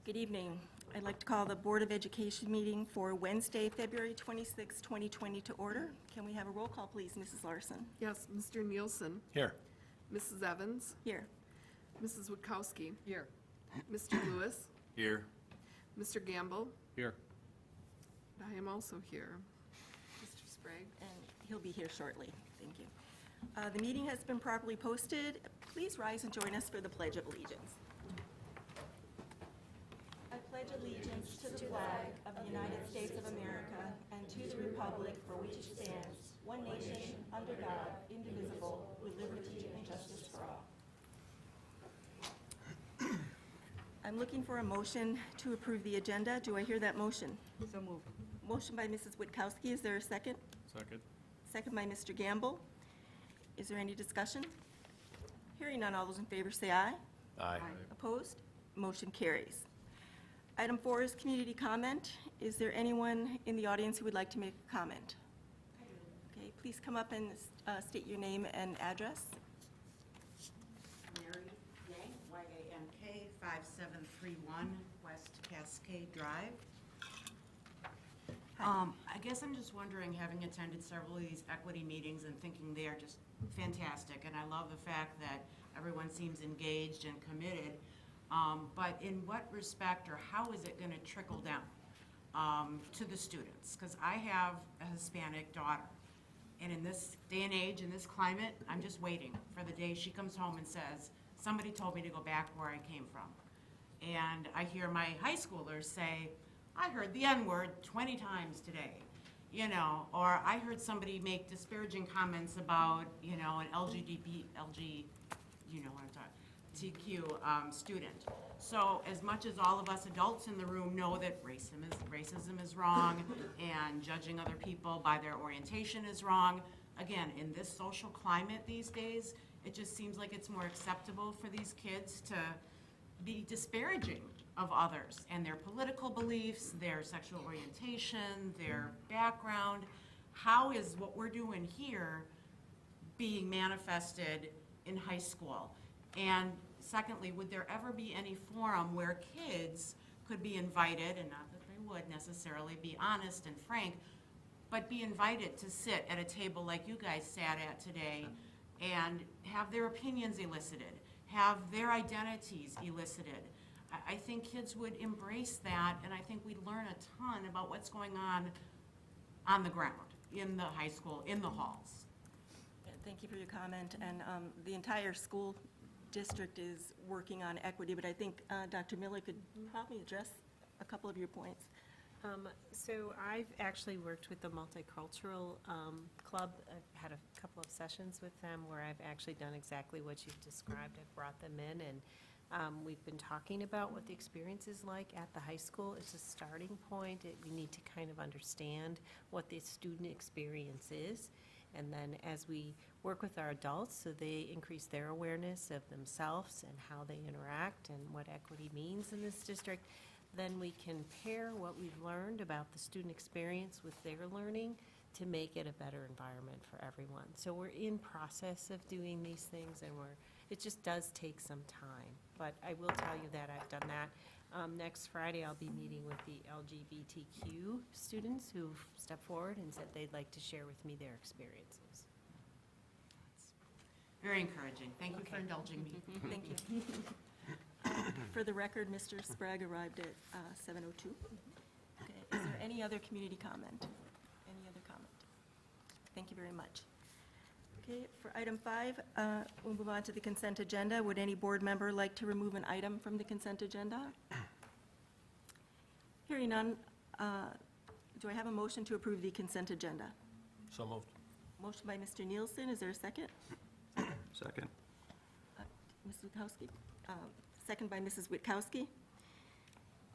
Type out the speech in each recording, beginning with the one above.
Good evening. I'd like to call the Board of Education meeting for Wednesday, February 26, 2020 to order. Can we have a roll call, please, Mrs. Larson? Yes, Mr. Nielsen. Here. Mrs. Evans. Here. Mrs. Witkowski. Here. Mr. Lewis. Here. Mr. Gamble. Here. I am also here. Mr. Sprague. And he'll be here shortly. Thank you. The meeting has been properly posted. Please rise and join us for the Pledge of Allegiance. I pledge allegiance to the flag of the United States of America and to the republic for which it stands, one nation, under God, indivisible, with liberty and justice for all. I'm looking for a motion to approve the agenda. Do I hear that motion? So moved. Motion by Mrs. Witkowski. Is there a second? Second. Second by Mr. Gamble. Is there any discussion? Hearing none, all those in favor say aye. Aye. Opposed? Motion carries. Item 4 is community comment. Is there anyone in the audience who would like to make a comment? Okay, please come up and state your name and address. Mary Yank, Y-A-N-K, 5731 West Cascade Drive. I guess I'm just wondering, having attended several of these equity meetings and thinking they are just fantastic, and I love the fact that everyone seems engaged and committed, but in what respect or how is it going to trickle down to the students? Because I have a Hispanic daughter, and in this day and age, in this climate, I'm just waiting for the day she comes home and says, somebody told me to go back where I came from. And I hear my high schoolers say, I heard the N-word 20 times today, you know, or I heard somebody make disparaging comments about, you know, an you know what I'm talking, TQ student. So as much as all of us adults in the room know that racism is wrong and judging other people by their orientation is wrong, again, in this social climate these days, it just seems like it's more acceptable for these kids to be disparaging of others and their political beliefs, their sexual orientation, their background. How is what we're doing here being manifested in high school? And secondly, would there ever be any forum where kids could be invited, and not that they would necessarily be honest and frank, but be invited to sit at a table like you guys sat at today and have their opinions elicited, have their identities elicited? I think kids would embrace that, and I think we'd learn a ton about what's going on the ground, in the high school, in the halls. Thank you for your comment. And the entire school district is working on equity, but I think Dr. Miller could probably address a couple of your points. So I've actually worked with the Multicultural Club. I've had a couple of sessions with them where I've actually done exactly what you've described. I've brought them in, and we've been talking about what the experience is like at the high school. It's a starting point. We need to kind of understand what the student experience is. And then as we work with our adults so they increase their awareness of themselves and how they interact and what equity means in this district, then we can pair what we've learned about the student experience with their learning to make it a better environment for everyone. So we're in process of doing these things, and it just does take some time. But I will tell you that I've done that. Next Friday, I'll be meeting with the LGBTQ students who've stepped forward and said they'd like to share with me their experiences. Very encouraging. Thank you for indulging me. Thank you. For the record, Mr. Sprague arrived at 7:02. Okay. Is there any other community comment? Any other comment? Thank you very much. Okay, for item 5, we'll move on to the consent agenda. Would any board member like to remove an item from the consent agenda? Hearing none, do I have a motion to approve the consent agenda? So moved. Motion by Mr. Nielsen. Is there a second? Second. Ms. Witkowski? Second by Mrs. Witkowski.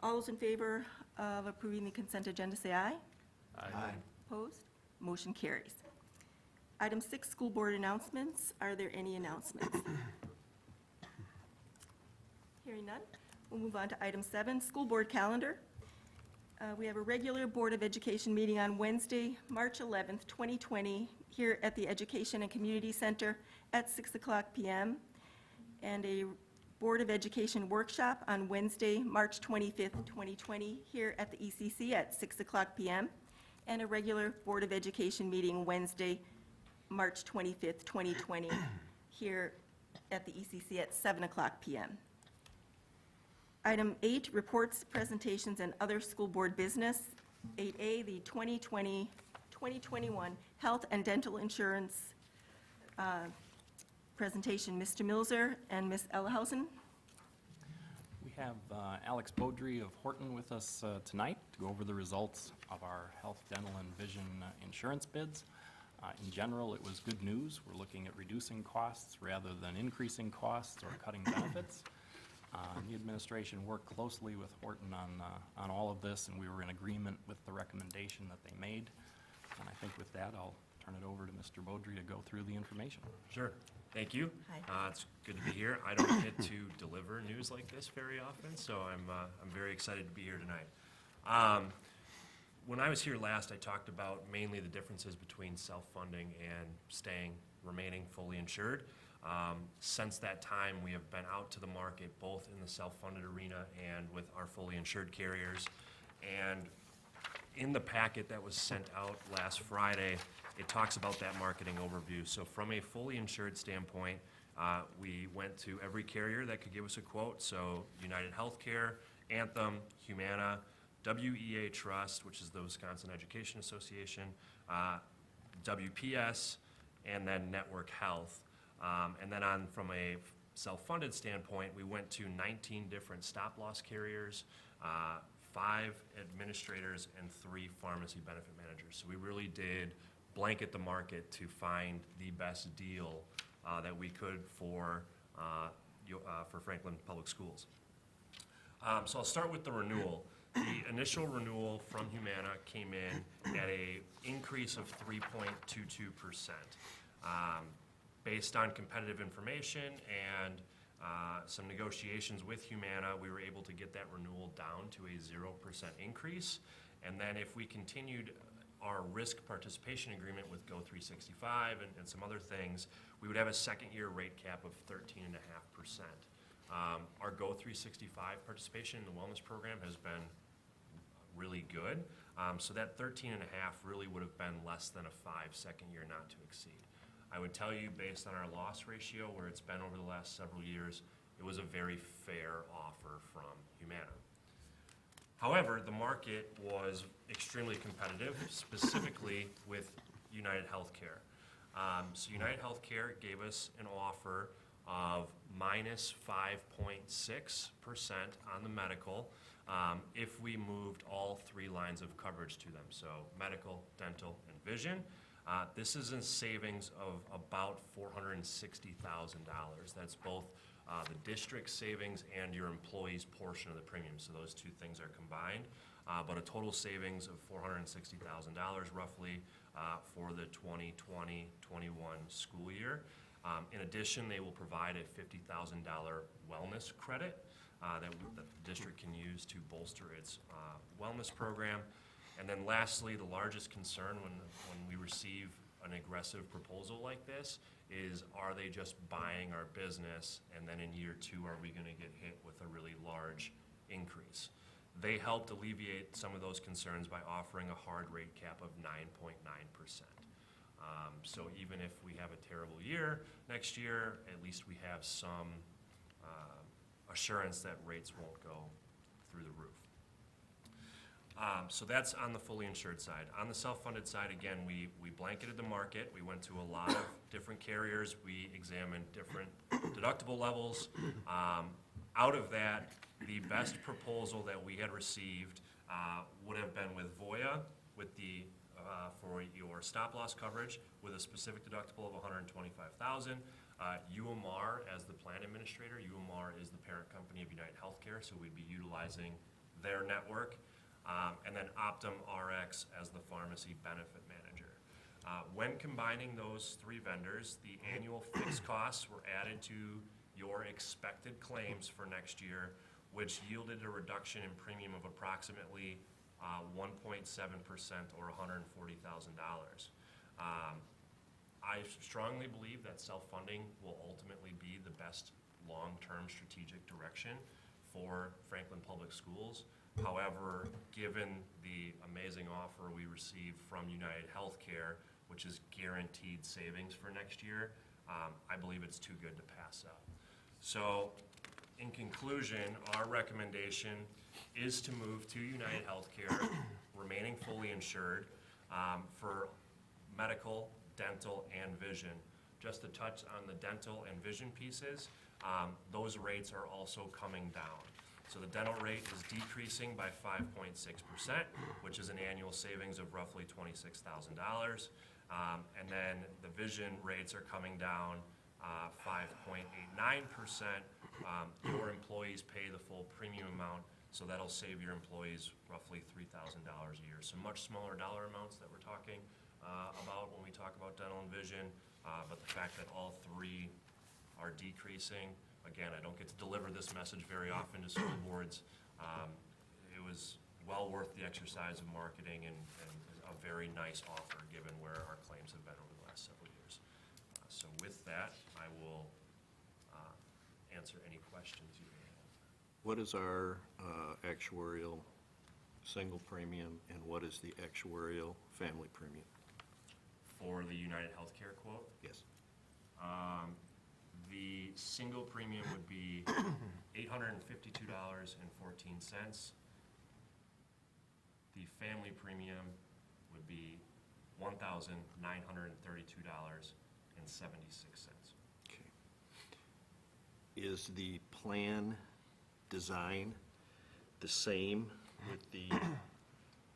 All those in favor of approving the consent agenda, say aye. Aye. Opposed? Motion carries. Item 6, school board announcements. Are there any announcements? Hearing none, we'll move on to item 7, school board calendar. We have a regular Board of Education meeting on Wednesday, March 11th, 2020, here at the Education and Community Center at 6:00 p.m. and a Board of Education workshop on Wednesday, March 25th, 2020, here at the ECC at 6 o'clock p.m., and a regular Board of Education meeting Wednesday, March 25th, 2020, here at the ECC at 7 o'clock p.m. Item 8, reports, presentations, and other school board business. 8A, the 2020-2021 Health and Dental Insurance presentation. Mr. Milzer and Ms. Ellihausen. We have Alex Beaudry of Horton with us tonight to go over the results of our health, dental, and vision insurance bids. In general, it was good news. We're looking at reducing costs rather than increasing costs or cutting benefits. The administration worked closely with Horton on all of this, and we were in agreement with the recommendation that they made. And I think with that, I'll turn it over to Mr. Beaudry to go through the information. Sure. Thank you. Hi. It's good to be here. I don't get to deliver news like this very often, so I'm very excited to be here tonight. When I was here last, I talked about mainly the differences between self-funding and remaining fully insured. Since that time, we have been out to the market, both in the self-funded arena and with our fully insured carriers. And in the packet that was sent out last Friday, it talks about that marketing overview. So from a fully insured standpoint, we went to every carrier that could give us a quote. So United Healthcare, Anthem, Humana, WEA Trust, which is the Wisconsin Education Association, WPS, and then Network Health. And then from a self-funded standpoint, we went to 19 different stop-loss carriers, 5 administrators, and 3 pharmacy benefit managers. So we really did blanket the market to find the best deal that we could for Franklin Public Schools. So I'll start with the renewal. The initial renewal from Humana came in at an increase of 3.22%. Based on competitive information and some negotiations with Humana, we were able to get that renewal down to a 0% increase. And then if we continued our risk participation agreement with Go365 and some other things, we would have a second-year rate cap of 13.5%. Our Go365 participation in the wellness program has been really good. So that 13.5 really would have been less than a 5 second-year not to exceed. I would tell you, based on our loss ratio, where it's been over the last several years, it was a very fair offer from Humana. However, the market was extremely competitive, specifically with United Healthcare. So United Healthcare gave us an offer of minus 5.6% on the medical if we moved all 3 lines of coverage to them, so medical, dental, and vision. This is a savings of about $460,000. That's both the district savings and your employee's portion of the premium, so those 2 things are combined. But a total savings of $460,000 roughly for the 2020-21 school year. In addition, they will provide a $50,000 wellness credit that the district can use to bolster its wellness program. And then lastly, the largest concern when we receive an aggressive proposal like this is, are they just buying our business, and then in year 2 are we going to get hit with a really large increase? They helped alleviate some of those concerns by offering a hard rate cap of 9.9%. So even if we have a terrible year next year, at least we have some assurance that rates won't go through the roof. So that's on the fully insured side. On the self-funded side, again, we blanketed the market. We went to a lot of different carriers. We examined different deductible levels. Out of that, the best proposal that we had received would have been with Voya, with the for your stop-loss coverage, with a specific deductible of $125,000. UMR as the plan administrator. UMR is the parent company of United Healthcare, so we'd be utilizing their network. And then Optum RX as the pharmacy benefit manager. When combining those 3 vendors, the annual fixed costs were added to your expected claims for next year, which yielded a reduction in premium of approximately 1.7% or $140,000. I strongly believe that self-funding will ultimately be the best long-term strategic direction for Franklin Public Schools. However, given the amazing offer we received from United Healthcare, which is guaranteed savings for next year, I believe it's too good to pass up. So, in conclusion, our recommendation is to move to United Healthcare, remaining fully insured, for medical, dental, and vision. Just to touch on the dental and vision pieces, those rates are also coming down. So the dental rate is decreasing by 5.6%, which is an annual savings of roughly $26,000. And then the vision rates are coming down 5.89%. Your employees pay the full premium amount, so that'll save your employees roughly $3,000 a year. So much smaller dollar amounts that we're talking about when we talk about dental and vision, but the fact that all three are decreasing, again, I don't get to deliver this message very often to school boards. It was well worth the exercise of marketing and a very nice offer given where our claims have been over the last several years. So with that, I will answer any questions you may have. What is our actuarial single premium, and what is the actuarial family premium? For the United Healthcare quote, Yes. the single premium would be $852.14. The family premium would be $1,932.76. Okay. Is the plan design the same with the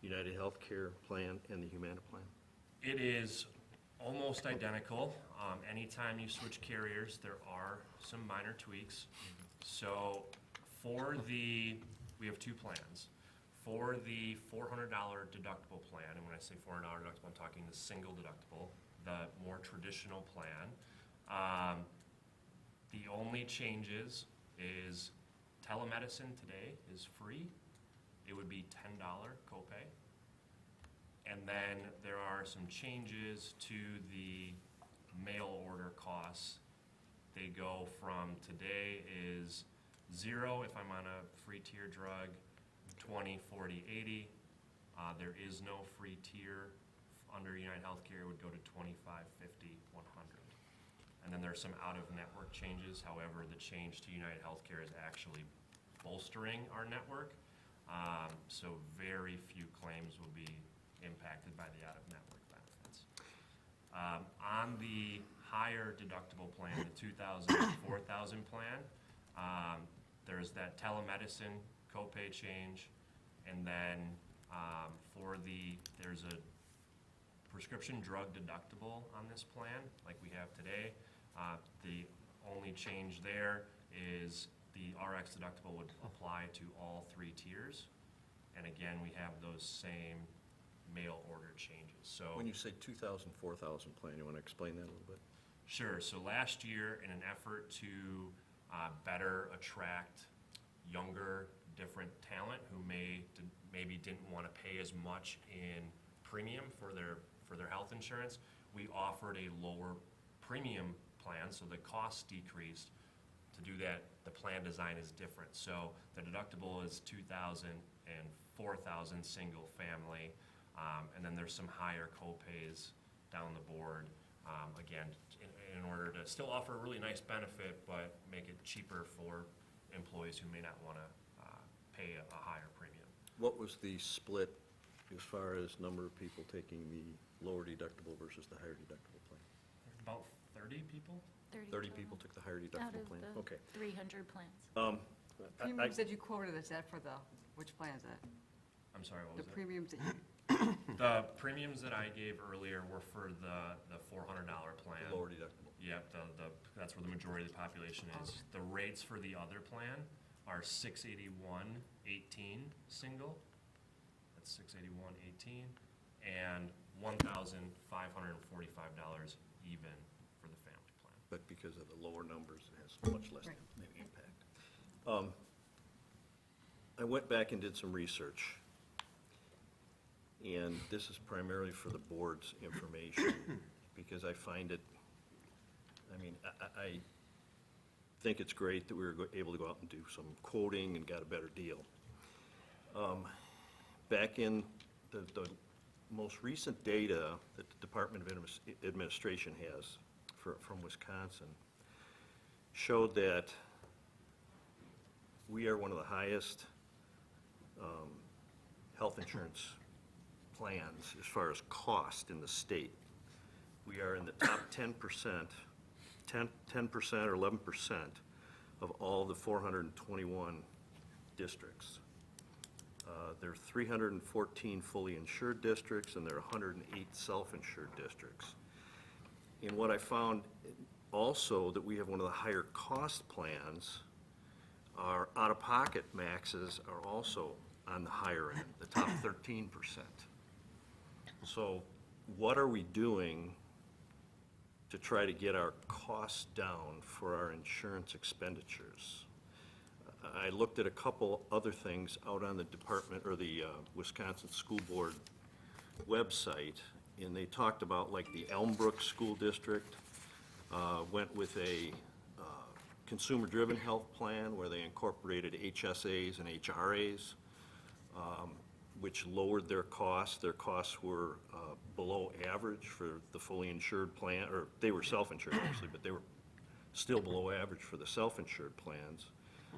United Healthcare plan and the Humana plan? It is almost identical. Anytime you switch carriers, there are some minor tweaks. So we have two plans. For the $400 deductible plan, and when I say $400 deductible, I'm talking the single deductible, the more traditional plan. The only changes is telemedicine today is free. It would be $10 copay. And then there are some changes to the mail order costs. They go from today is 0 if I'm on a free tier drug, 20, 40, 80. There is no free tier under United Healthcare. It would go to 25, 50, 100. And then there's some out-of-network changes. However, the change to United Healthcare is actually bolstering our network. So very few claims will be impacted by the out-of-network benefits. On the higher deductible plan, the $2,000, $4,000 plan, there's that telemedicine copay change, and then there's a prescription drug deductible on this plan, like we have today. The only change there is the RX deductible would apply to all three tiers, and again, we have those same mail order changes. So When you say 2,000, 4,000 plan, you want to explain that a little bit? sure. So last year, in an effort to better attract younger, different talent who maybe didn't want to pay as much in premium for their health insurance, we offered a lower premium plan, so the costs decreased. To do that, the plan design is different. So the deductible is $2,000 and $4,000 single family, and then there's some higher copays down the board. Again, in order to still offer a really nice benefit, but make it cheaper for employees who may not want to pay a higher premium. What was the split as far as number of people taking the lower deductible versus the higher deductible plan? About 30 people? 30 people took the higher Out deductible of plan? the Okay. 300 plans. Premiums that you quoted, is that for which plan is that? I'm sorry, what The was that? premiums that you, The premiums that I gave earlier were for the $400 plan. The lower deductible. Yep, that's where the majority of the population is. The rates for the other plan are $681.18 single, that's $681.18, and $1,545 even for the family plan. But because of the lower numbers, it has much less Right. maybe impact. I went back and did some research, and this is primarily for the board's information, because I find it, I mean, think it's great that we were able to go out and do some quoting and got a better deal. Back in the most recent data that the Department of Administration has from Wisconsin showed that we are one of the highest health insurance plans as far as cost in the state. We are in the top 10%, 10% or 11% of all the 421 districts. There are 314 fully insured districts, and there are 108 self-insured districts. And what I found also, that we have one of the higher cost plans. Our out-of-pocket maxes are also on the higher end, the top 13%. So what are we doing to try to get our costs down for our insurance expenditures? I looked at a couple other things out on the department, or the Wisconsin School Board website, and they talked about, like, the Elmbrook School District went with a consumer-driven health plan where they incorporated HSAs and HRAs, which lowered their costs. Their costs were below average for the fully insured plan, or they were self-insured actually, but they were still below average for the self-insured plans.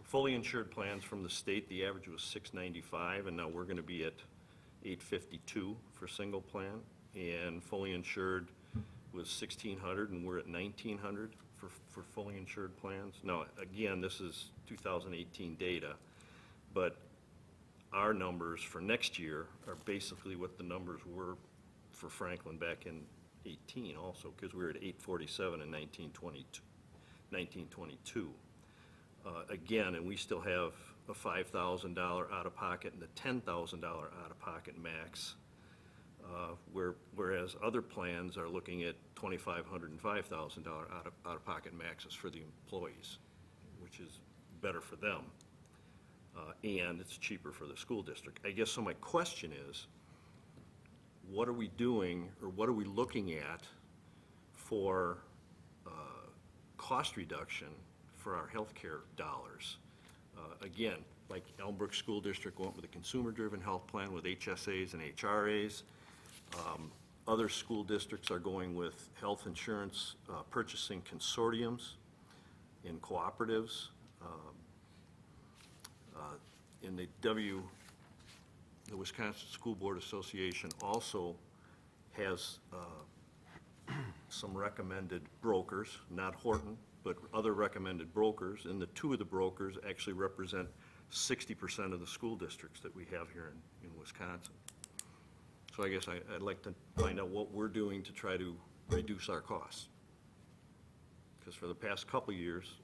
Fully insured plans from the state, the average was $695, and now we're going to be at $852 for single plan. And fully insured was $1,600, and we're at $1,900 for fully insured plans. Now, again, this is 2018 data, but our numbers for next year are basically what the numbers were for Franklin back in 18 also, because we were at 847 in 1922. Again, and we still have a $5,000 out-of-pocket and a $10,000 out-of-pocket max, whereas other plans are looking at $2,500 and $5,000 out-of-pocket maxes for the employees, which is better for them, and it's cheaper for the school district. I guess, so my question is, what are we doing, or what are we looking at for cost reduction for our healthcare dollars? Again, like Elmbrook School District went with a consumer-driven health plan with HSAs and HRAs. Other school districts are going with health insurance purchasing consortiums and cooperatives. In the Wisconsin School Board Association also has some recommended brokers, not Horton, but other recommended brokers, and the two of the brokers actually represent 60% of the school districts that we have here in Wisconsin. So I guess I'd like to find out what we're doing to try to reduce our costs. Because for the past couple of years,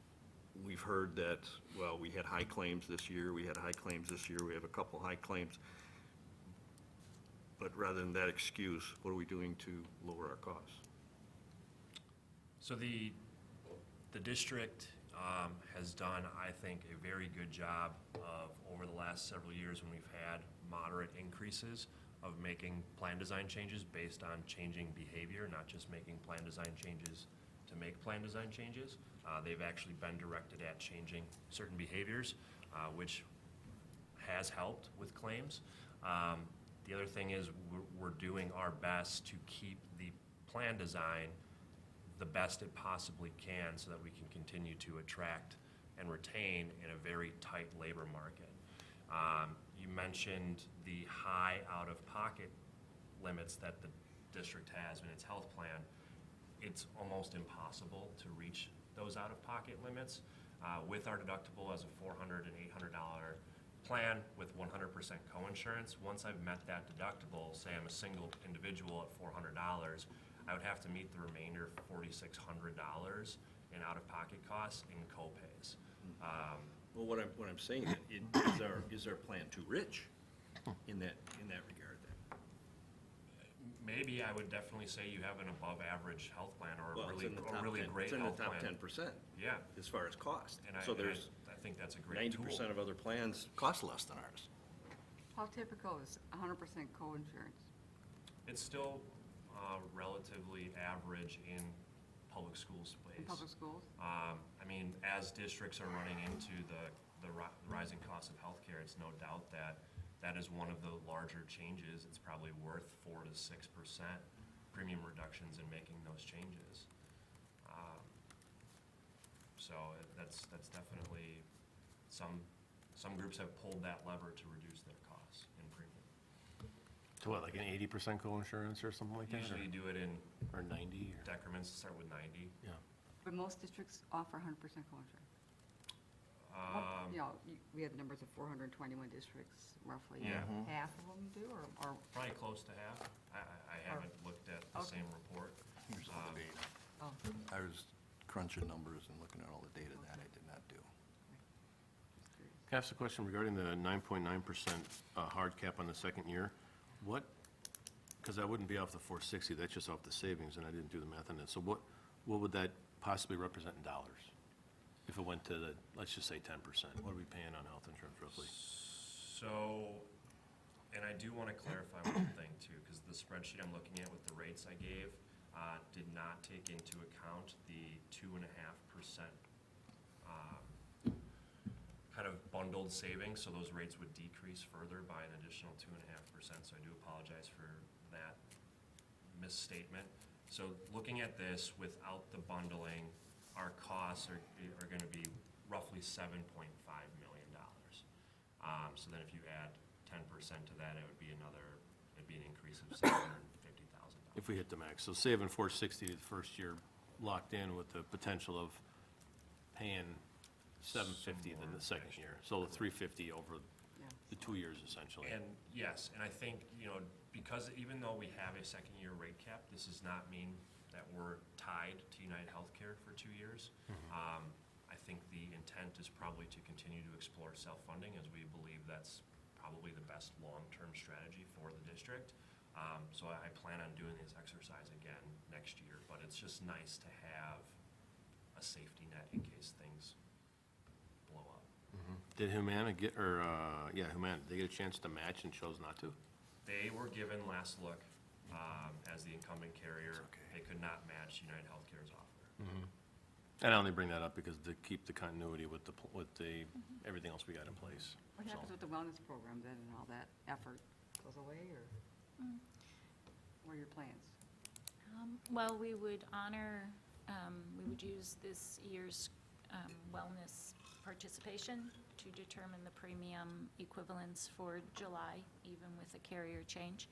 we've heard that, well, we had high claims this year, we have a couple high claims. But rather than that excuse, what are we doing to lower our costs? So the district has done, I think, a very good job of, over the last several years when we've had moderate increases, of making plan design changes based on changing behavior, not just making plan design changes to make plan design changes. They've actually been directed at changing certain behaviors, which has helped with claims. The other thing is we're doing our best to keep the plan design the best it possibly can so that we can continue to attract and retain in a very tight labor market. You mentioned the high out-of-pocket limits that the district has in its health plan. It's almost impossible to reach those out-of-pocket limits. With our deductible as a $400 and $800 plan with 100% coinsurance, once I've met that deductible, say I'm a single individual at $400, I would have to meet the remainder $4,600 in out-of-pocket costs in copays. Well, what I'm saying is our plan too rich in that regard then? Maybe I would definitely say you have an above-average health plan, or Well, a it's really, in the a top really 10 great It's in health the top plan. 10%. Yeah. As far as cost. And So there's I think that's a great tool. 90% of other plans cost less than ours. How typical is 100% co-insurance? It's still relatively average in public school space. In public schools? I mean, as districts are running into the rising cost of healthcare, it's no doubt that that is one of the larger changes. It's probably worth 4 to 6% premium reductions in making those changes. So that's definitely, some groups have pulled that lever to reduce their costs in premium. So what, like an 80% co-insurance or something like that? Usually you do it in Or 90? Or, decrements, start with 90. yeah. But most districts offer 100% co-insurance. You know, we had numbers of 421 districts, roughly. Yeah. Half of them do, or Probably close to half. I haven't looked at the Okay. same report. Here's all the data. oh, I was crunching numbers and looking at all the data that I did not do. just curious. Can I ask a question regarding the 9.9% hard cap on the second year? What, because I wouldn't be off the 460, that's just off the savings, and I didn't do the math on that. So what would that possibly represent in dollars? If it went to the, let's just say 10%, what are we paying on health insurance roughly? So, and I do want to clarify one thing too, because the spreadsheet I'm looking at with the rates I gave did not take into account the 2.5% kind of bundled savings, so those rates would decrease further by an additional 2.5%. So I do apologize for that misstatement. So looking at this without the bundling, our costs are going to be roughly $7.5 million. So then if you add 10% to that, it'd be an increase of $750,000. If we hit the max, so saving 460 the first year, locked in with the potential of paying 750 then the second year. So the 350 over Yeah. the 2 years essentially. And yes, and I think, because even though we have a second-year rate cap, this does not mean that we're tied to United Healthcare for 2 years. I think the intent is probably to continue to explore self-funding, as we believe that's probably the best long-term strategy for the district. So I plan on doing this exercise again next year, but it's just nice to have a safety net in case things blow up. Did Humana get, or, Humana, did they get a chance to match and chose not to? They were given last look as the incumbent carrier. It's okay. They could not match United Healthcare's offer. And I only bring that up because to keep the continuity with the, everything else we got in place. What So- happens with the wellness program then, and all that effort goes away, or what are your plans? Well, we would honor, we would use this year's wellness participation to determine the premium equivalents for July, even with a carrier change.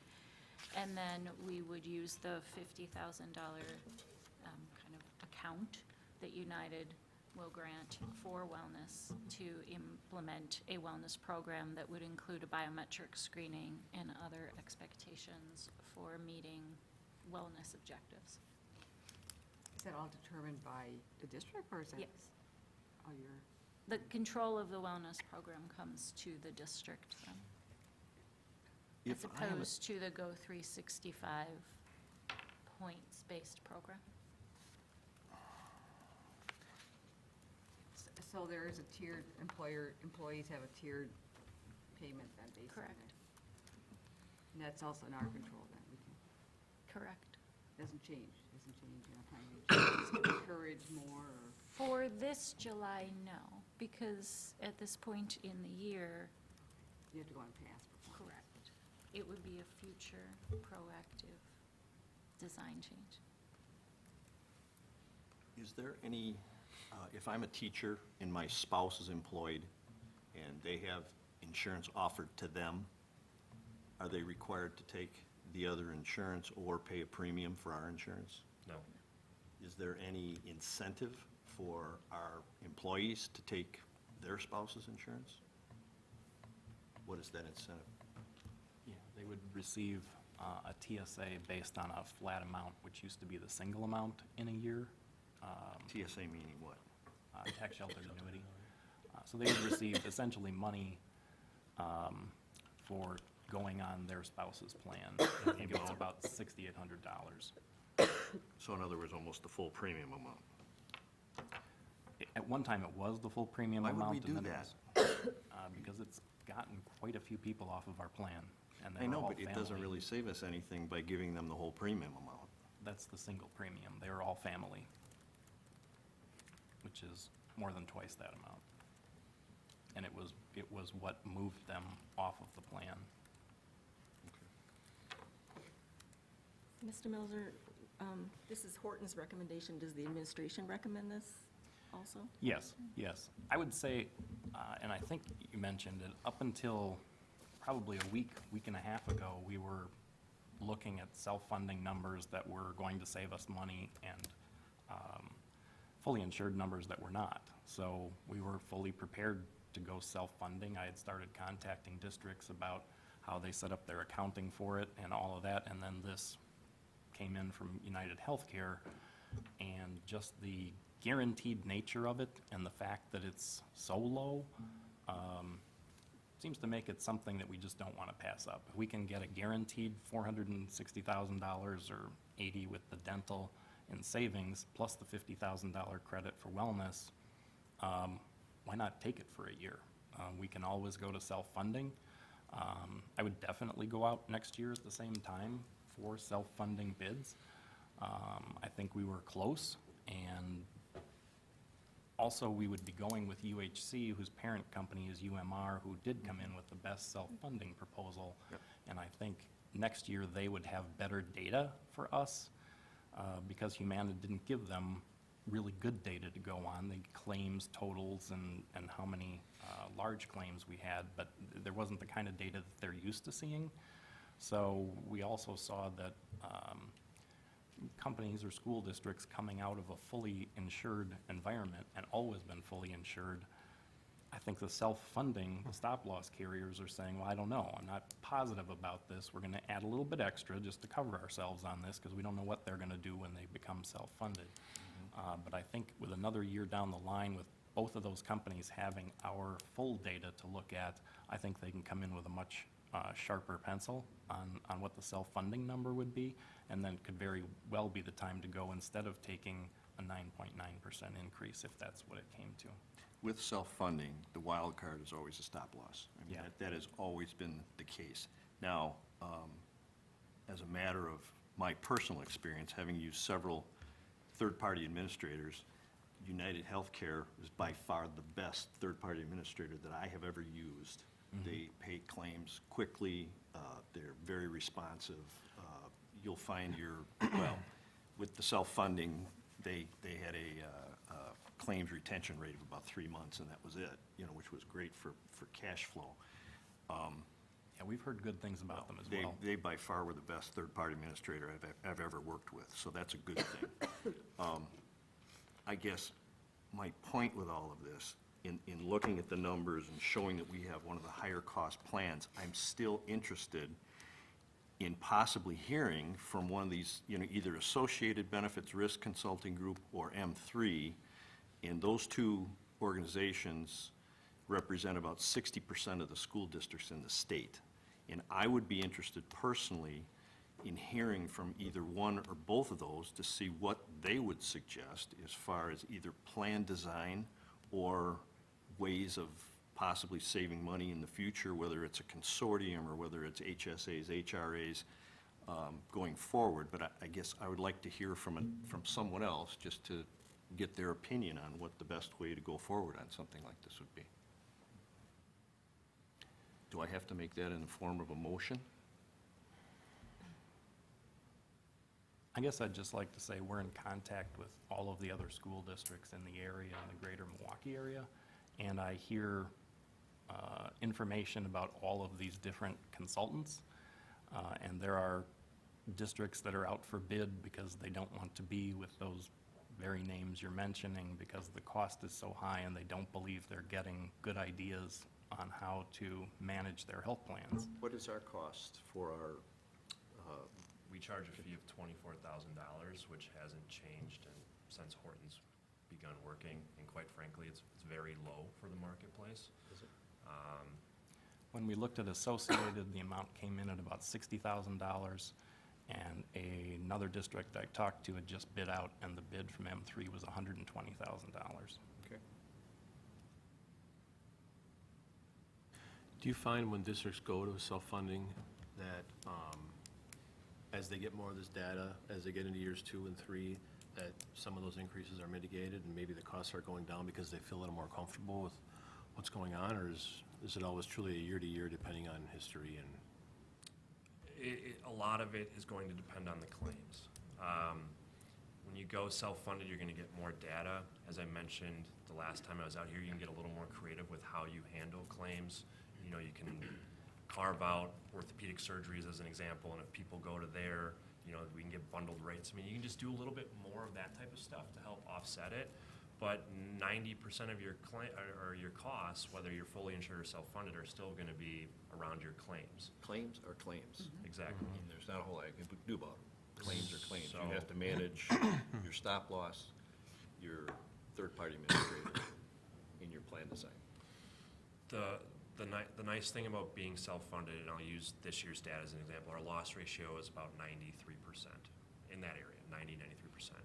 And then we would use the $50,000 kind of account that United will grant for wellness to implement a wellness program that would include a biometric screening and other expectations for meeting wellness objectives. Is that all determined by the district, or is that? Yes. Oh, you're, The control of the wellness program comes to the district then, as If I am a- opposed to the Go 365 points-based program. so there is a tiered, employees have a tiered payment then, based on Correct. that? And that's also in our control then, we can, Correct. doesn't change, you're not trying to encourage more, or? For this July, no, because at this point in the year, You have to go on past performance. correct, it would be a future proactive design change. Is there any, if I'm a teacher and my spouse is employed and they have insurance offered to them, are they required to take the other insurance or pay a premium for our insurance? No. Is there any incentive for our employees to take their spouse's insurance? What is that incentive? Yeah, they would receive a TSA based on a flat amount, which used to be the single amount in a year, TSA meaning what? tax shelter annuity. So they would receive essentially money for going on their spouse's plan. I think it was about $6,800. So in other words, almost the full premium amount. At one time, it was the full premium Why amount. would we do and then it that? was, because it's gotten quite a few people off of our plan, and I they were know, all but it doesn't family. really save us anything by giving them the whole premium amount. That's the single premium. They were all family. which is more than twice that amount. And it was what moved them off of the plan. Mr. Milzer, this is Horton's recommendation. Does the administration recommend this also? Yes, yes. I would say, and I think you mentioned it, up until probably a week and a half ago, we were looking at self-funding numbers that were going to save us money and fully insured numbers that were not. So we were fully prepared to go self-funding. I had started contacting districts about how they set up their accounting for it and all of that, and then this came in from United Healthcare, and just the guaranteed nature of it and the fact that it's so low seems to make it something that we just don't want to pass up. If we can get a guaranteed $460,000 or $80 with the dental in savings, plus the $50,000 credit for wellness, why not take it for a year? We can always go to self-funding. I would definitely go out next year at the same time for self-funding bids. I think we were close, and also we would be going with UHC, whose parent company is UMR, who did come in with the best self-funding proposal. Yep. And I think next year they would have better data for us, because Humana didn't give them really good data to go on, the claims totals and how many large claims we had, but there wasn't the kind of data that they're used to seeing. So we also saw that companies or school districts coming out of a fully insured environment and always been fully insured, I think the self-funding, the stop-loss carriers are saying, well, I don't know, I'm not positive about this, we're gonna add a little bit extra just to cover ourselves on this, because we don't know what they're gonna do when they become self-funded. But I think with another year down the line, with both of those companies having our full data to look at, I think they can come in with a much sharper pencil on what the self-funding number would be, and then it could very well be the time to go instead of taking a 9.9% increase, if that's what it came to. With self-funding, the wild card is always a stop-loss. I mean, Yeah. that has always been the case. Now, as a matter of my personal experience, having used several third-party administrators, United Healthcare is by far the best third-party administrator that I have ever used. They pay claims quickly, they're very responsive. You'll find with the self-funding, they had a claims retention rate of about 3 months, and that was it, which was great for cash flow. Yeah, we've heard good things about them as They, well. they by far were the best third-party administrator I've ever worked with, so that's a good thing. I guess my point with all of this, in looking at the numbers and showing that we have one of the higher cost plans, I'm still interested in possibly hearing from one of these, either Associated Benefits Risk Consulting Group or M3, and those two organizations represent about 60% of the school districts in the state. And I would be interested personally in hearing from either one or both of those to see what they would suggest as far as either plan design or ways of possibly saving money in the future, whether it's a consortium or whether it's HSAs, HRAs, going forward. But I guess I would like to hear from someone else just to get their opinion on what the best way to go forward on something like this would be. Do I have to make that in the form of a motion? I guess I'd just like to say we're in contact with all of the other school districts in the area, in the greater Milwaukee area, and I hear information about all of these different consultants, and there are districts that are out for bid because they don't want to be with those very names you're mentioning because the cost is so high and they don't believe they're getting good ideas on how to manage their health plans. What is our cost for our, We charge a fee of $24,000, which hasn't changed since Horton's begun working, and quite frankly, it's very low for the marketplace. is it? When we looked at Associated, the amount came in at about $60,000, and another district I talked to had just bid out, and the bid from M3 was $120,000. Okay. Do you find when districts go to self-funding that as they get more of this data, as they get into years 2 and 3, that some of those increases are mitigated and maybe the costs are going down because they feel a little more comfortable with what's going on, or is it always truly a year-to-year depending on history and? A lot of it is going to depend on the claims. When you go self-funded, you're gonna get more data. As I mentioned the last time I was out here, you can get a little more creative with how you handle claims. You know, you can carve out orthopedic surgeries as an example, and if people go to there, you know, we can get bundled rates. I mean, you can just do a little bit more of that type of stuff to help offset it. But 90% of your or your costs, whether you're fully insured or self-funded, are still gonna be around your claims. Claims are claims. Exactly. And there's not a whole lot you can do about them. Claims are claims. You So- have to manage your stop loss, your third-party administrator in your plan design. The nice thing about being self-funded, and I'll use this year's data as an example, our loss ratio is about 93% in that area, 93%.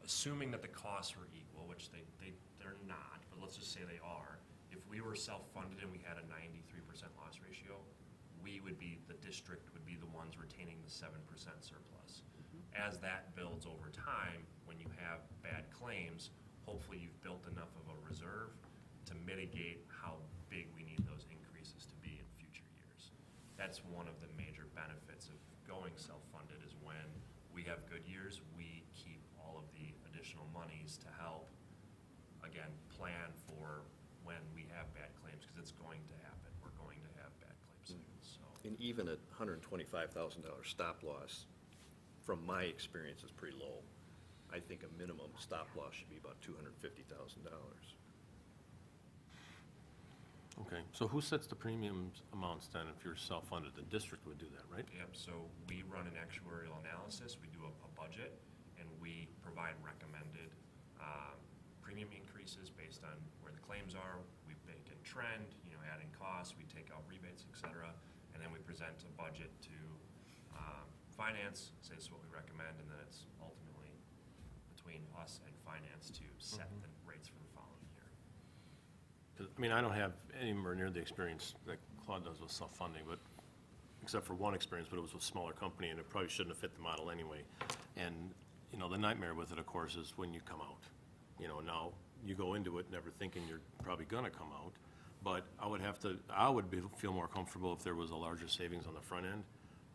Assuming that the costs were equal, which they're not, but let's just say they are, if we were self-funded and we had a 93% loss ratio, the district would be the ones retaining the 7% surplus. As that builds over time, when you have bad claims, hopefully you've built enough of a reserve to mitigate how big we need those increases to be in future years. That's one of the major benefits of going self-funded, is when we have good years, we keep all of the additional monies to help, again, plan for when we have bad claims, because it's going to happen. We're going to have bad claims cycles, so. And even at $125,000 stop loss, from my experience, is pretty low. I think a minimum stop loss should be about $250,000. Okay, so who sets the premium amounts then if you're self-funded? The district would do that, right? Yep, so we run an actuarial analysis, we do a budget, and we provide recommended premium increases based on where the claims are. We bake in trend, you know, adding costs, we take out rebates, et cetera, and then we present a budget to finance, say this is what we recommend, and then it's ultimately between us and finance to set the rates for the following year. 'Cause, I mean, I don't have anywhere near the experience that Claude does with self-funding, but, except for one experience, but it was with a smaller company, and it probably shouldn't have fit the model anyway. And, you know, the nightmare with it, of course, is when you come out. You know, now, you go into it never thinking you're probably gonna come out, but I would feel more comfortable if there was a larger savings on the front end,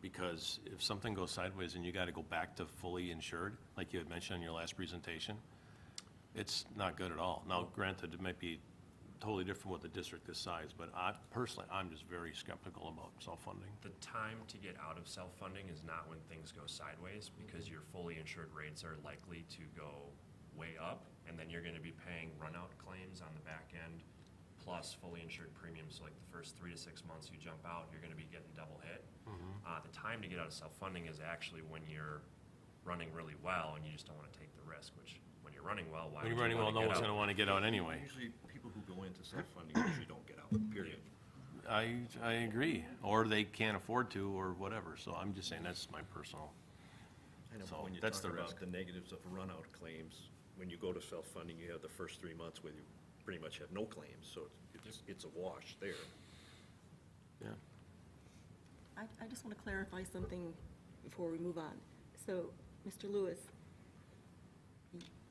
because if something goes sideways and you gotta go back to fully insured, like you had mentioned in your last presentation, it's not good at all. Now, granted, it might be totally different with the district this size, but personally, I'm just very skeptical about self-funding. The time to get out of self-funding is not when things go sideways, because your fully insured rates are likely to go way up, and then you're gonna be paying run-out claims on the back end, plus fully insured premiums. So like the first 3 to 6 months you jump out, you're gonna be getting double hit. The time to get out of self-funding is actually when you're running really well and you just don't wanna take the risk, which, when you're running well, why When would you're you running well, wanna no get one's out? gonna wanna get out anyway. Usually, people who go into self-funding usually don't get out, period. I agree, or they can't afford to, or whatever, so I'm just saying, that's my personal. I know, So, but when you that's talk the about risk. the negatives of run-out claims, when you go to self-funding, you have the first 3 months where you pretty much have no claims, so it's a wash there. Yeah. I just want to clarify something before we move on. So, Mr. Lewis,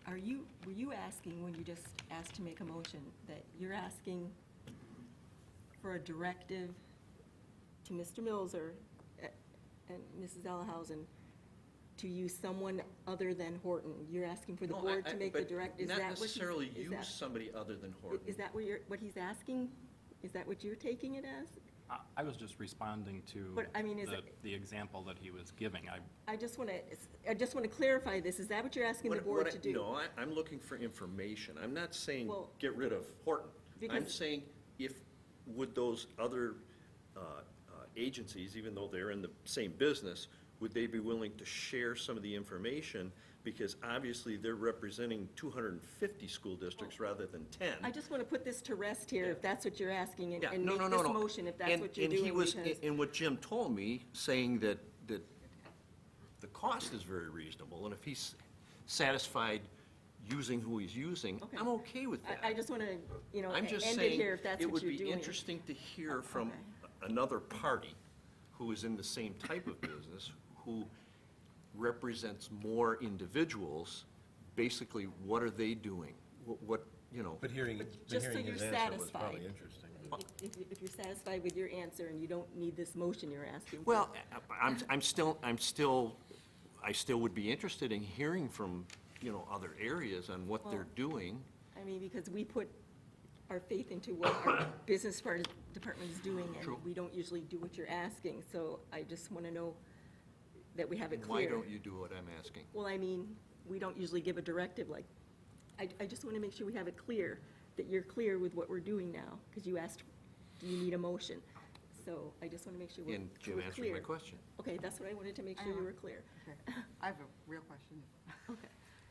were you asking, when you just asked to make a motion, that you're asking for a directive to Mr. Milzer and Mrs. Ellihausen to use someone other than Horton? You're asking for the No, board to make the but direct, is that what Not he's- necessarily is that- use somebody other than Horton. Is that what he's asking? Is that what you're taking it as? I was just responding to But, I mean, is it- the example that he was giving. I just want to clarify this. Is that what you're asking the board to do? No, I'm looking for information. I'm not saying Well, get rid of Horton. I'm because- saying would those other agencies, even though they're in the same business, would they be willing to share some of the information? Because obviously, they're representing 250 school districts rather than 10. I just want to put this to rest here, if that's what you're asking, Yeah, and no, make no, no, this no. motion if that's And- what you're and doing. he was, because- and what Jim told me, saying that the cost is very reasonable, and if he's satisfied using who he's using, Okay. I'm okay with that. I just want to, I'm just end it saying, here if that's it what would you're be doing. interesting to hear from Okay. another party who is in the same type of business, who represents more individuals, basically, what are they doing? What, you know? But hearing, just so you're his answer was probably satisfied. interesting. If you're satisfied with your answer and you don't need this motion you're asking for. Well, I still would be interested in hearing from, you know, other areas on what they're doing. I mean, because we put our faith into what our business department is doing, True. and we don't usually do what you're asking, so I just want to know that we have it Why clear. don't you do what I'm asking? Well, I mean, we don't usually give a directive like, I just want to make sure we have it clear, that you're clear with what we're doing now, because you asked, do you need a motion? So I just want to make sure we're And Jim we're answered my clear. question. Okay, that's what I wanted to make sure you were clear. Okay. I have a real question. Okay.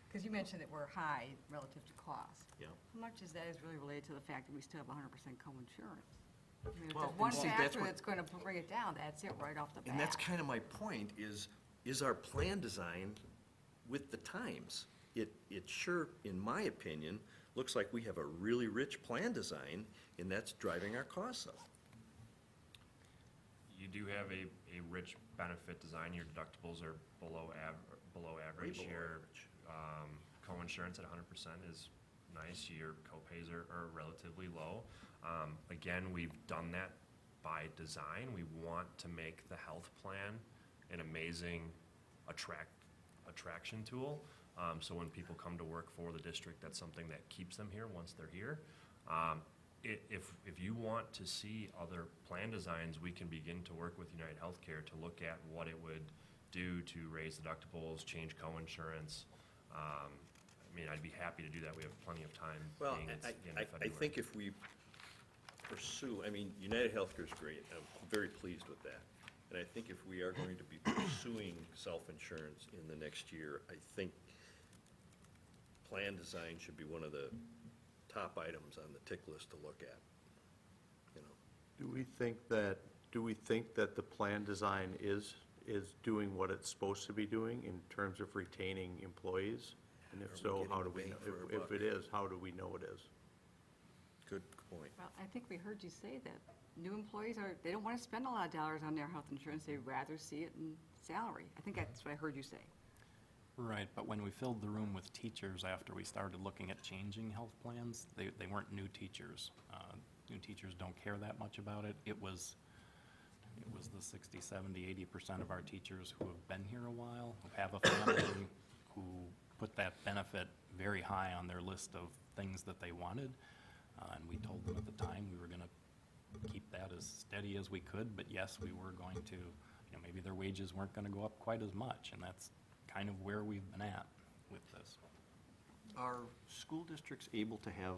Because you mentioned that we're high relative to cost. Yeah. How much of that is really related to the fact that we still have 100% co-insurance? I mean, if Well, there's one and see, that's factor what- that's going to bring it down, that's it right off the bat. And that's kind of my point, is our plan design with the times? It sure, in my opinion, looks like we have a really rich plan design, and that's driving our costs up. You do have a rich benefit design. Your deductibles are below average. below Your average. co-insurance at 100% is nice. Your co-pays are relatively low. Again, we've done that by design. We want to make the health plan an amazing attraction tool. So when people come to work for the district, that's something that keeps them here once they're here. If you want to see other plan designs, we can begin to work with United Healthcare to look at what it would do to raise deductibles, change co-insurance. I mean, I'd be happy to do that. We have plenty of time. Well, being it's the end of I February. think if we pursue, I mean, United Healthcare is great, I'm very pleased with that. And I think if we are going to be pursuing self-insurance in the next year, I think plan design should be one of the top items on the tick list to look at, you know. Do we think that the plan design is doing what it's supposed to be doing in terms of retaining employees? And if Are we so, getting how do the we, bang know- for our if buck? it is, how do we know it is? Good point. Well, I think we heard you say that new employees they don't want to spend a lot of dollars on their health insurance. They'd rather see it in salary. I think that's what I heard you say. Right, but when we filled the room with teachers after we started looking at changing health plans, they weren't new teachers. New teachers don't care that much about it. It was the 60, 70, 80% of our teachers who have been here a while, who have a family, who put that benefit very high on their list of things that they wanted. And we told them at the time we were going to keep that as steady as we could, but yes, we were going to, maybe their wages weren't going to go up quite as much, and that's kind of where we've been at with this. Are school districts able to have,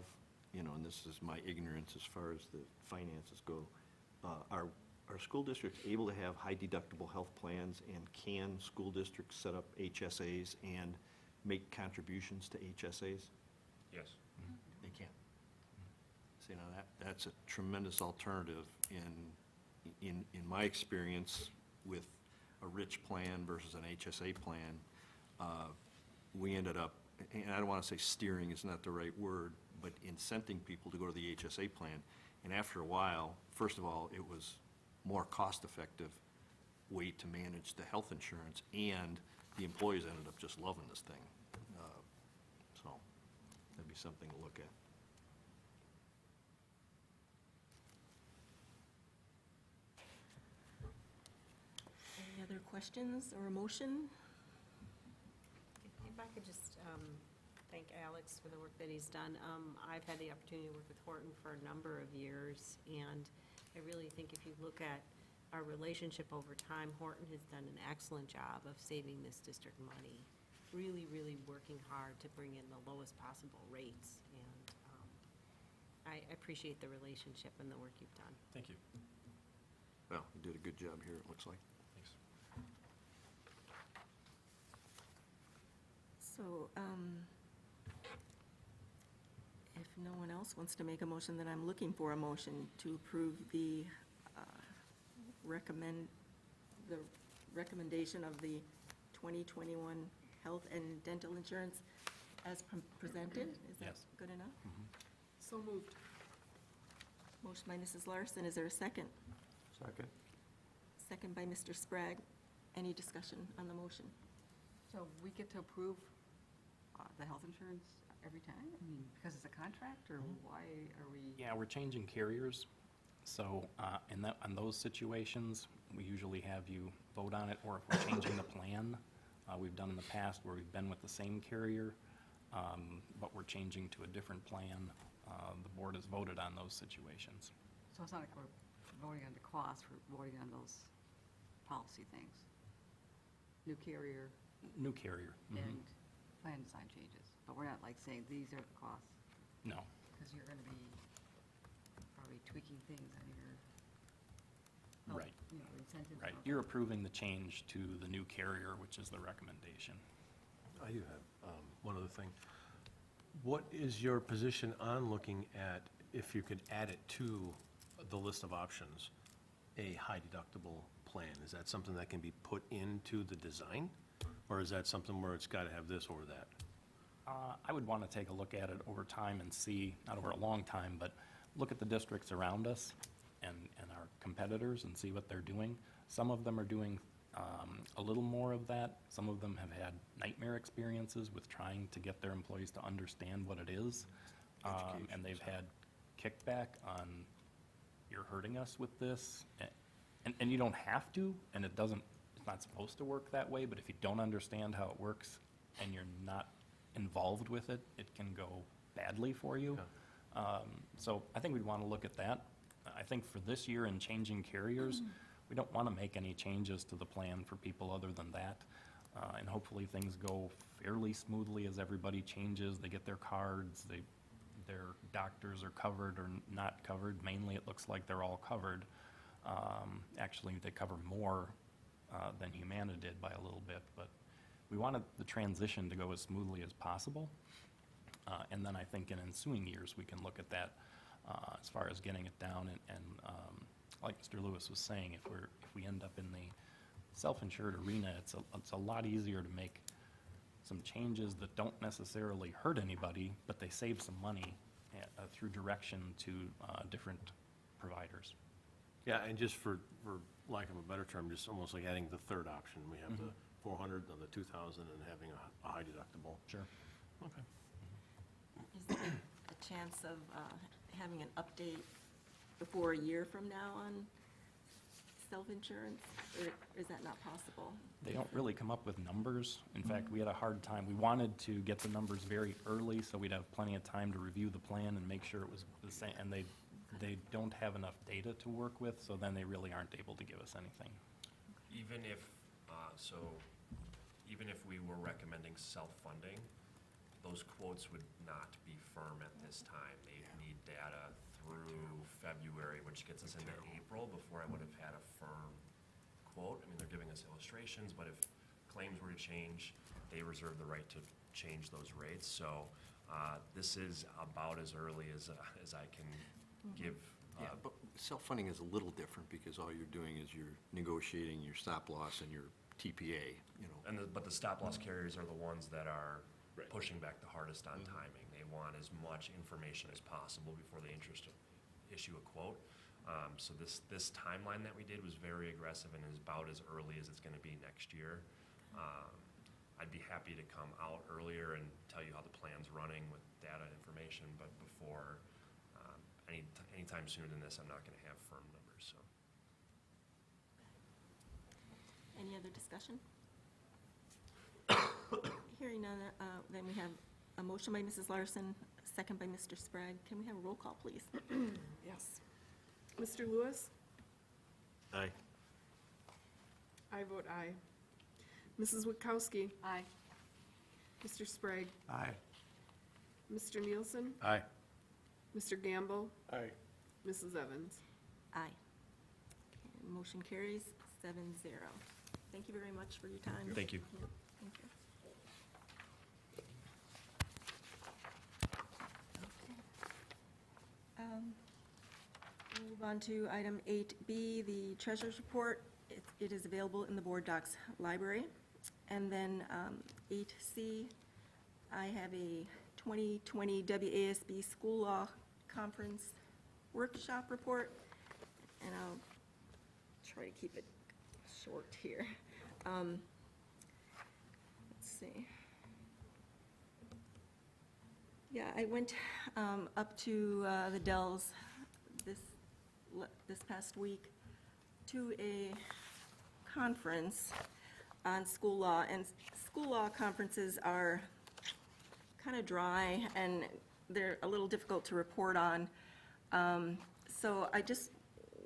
and this is my ignorance as far as the finances go, are school districts able to have high deductible health plans, and can school districts set up HSAs and make contributions to HSAs? Yes. They can. See, now that's a tremendous alternative in my experience with a rich plan versus an HSA plan. We ended up, and I don't want to say steering is not the right word, but incenting people to go to the HSA plan. And after a while, first of all, it was more cost-effective way to manage the health insurance, and the employees ended up just loving this thing. So that'd be something to look at. Any other questions or a motion? If I could just thank Alex for the work that he's done. I've had the opportunity to work with Horton for a number of years, and I really think if you look at our relationship over time, Horton has done an excellent job of saving this district money, really, really working hard to bring in the lowest possible rates, and I appreciate the relationship and the work you've done. Thank you. Well, you did a good job here, it looks like. Thanks. So, if no one else wants to make a motion, then I'm looking for a motion to approve the recommendation of the 2021 health and dental insurance as presented. Is that Yes. good enough? So moved. Motion by Mrs. Larson, is there a second? Second? Second by Mr. Sprague. Any discussion on the motion? So we get to approve the health insurance every time? I mean, because it's a contract, or why are we? Yeah, we're changing carriers, so on those situations, we usually have you vote on it, or if we're changing the plan, we've done in the past where we've been with the same carrier, but we're changing to a different plan. The board has voted on those situations. So it's not like we're voting on the cost, we're voting on those policy things? New carrier New carrier. and plan design changes, but we're not like saying these are the costs, No. because you're going to be probably tweaking things on your health, Right. you know, incentives. Right, and all you're that. approving the change to the new carrier, which is the recommendation. I do have one other thing. What is your position on looking at, if you could add it to the list of options, a high deductible plan? Is that something that can be put into the design? Or is that something where it's got to have this or that? I would want to take a look at it over time and see, not over a long time, but look at the districts around us and our competitors and see what they're doing. Some of them are doing a little more of that. Some of them have had nightmare experiences with trying to get their employees to understand what it is. And they've had kickback on, you're hurting us with this. And you don't have to, and it's not supposed to work that way, but if you don't understand how it works and you're not involved with it, it can go badly for you. So I think we'd want to look at that. I think for this year in changing carriers, we don't want to make any changes to the plan for people other than that. And hopefully things go fairly smoothly as everybody changes, they get their cards, their doctors are covered or not covered. Mainly, it looks like they're all covered. Actually, they cover more than Humana did by a little bit, but we wanted the transition to go as smoothly as possible. And then I think in ensuing years, we can look at that as far as getting it down. And like Mr. Lewis was saying, if we end up in the self-insured arena, it's a lot easier to make some changes that don't necessarily hurt anybody, but they save some money through direction to different providers. Yeah, and just for lack of a better term, just almost like adding the third option. We have the 400 and the 2,000 and having a high deductible. Sure. Okay. Is there a chance of having an update before a year from now on self-insurance, or is that not possible? They don't really come up with numbers. In fact, we had a hard time. We wanted to get the numbers very early, so we'd have plenty of time to review the plan and make sure it was the same. And they don't have enough data to work with, so then they really aren't able to give us anything. Even if, even if we were recommending self-funding, those quotes would not be firm at this time. They need data through February, which gets us into April before I would have had a firm quote. I mean, they're giving us illustrations, but if claims were to change, they reserve the right to change those rates. So this is about as early as I can give. Yeah, but self-funding is a little different because all you're doing is you're negotiating your stop loss and your TPA, you know. But the stop-loss carriers are the ones that are pushing back the hardest on timing. They want as much information as possible before they issue a quote. So this timeline that we did was very aggressive and is about as early as it's going to be next year. I'd be happy to come out earlier and tell you how the plan's running with data and information, but before, anytime sooner than this, I'm not going to have firm numbers, so. Any other discussion? Hearing none, then we have a motion by Mrs. Larson, second by Mr. Sprague. Can we have a roll call, please? Yes. Mr. Lewis? Aye. I vote aye. Mrs. Witkowski? Aye. Mr. Sprague? Aye. Mr. Nielsen? Aye. Mr. Gamble? Aye. Mrs. Evans? Aye. Okay, motion carries 7-0. Thank you very much for your time. Thank you. Yeah, thank you. We'll move on to item 8B, the treasurer's report. It is available in the board docs library. And then 8C, I have a 2020 WASB School Law Conference Workshop Report, and I'll try to keep it short here. Let's see. Yeah, I went up to the Dells this past week to a conference on school law, and school law conferences are kind of dry, and they're a little difficult to report on. So I just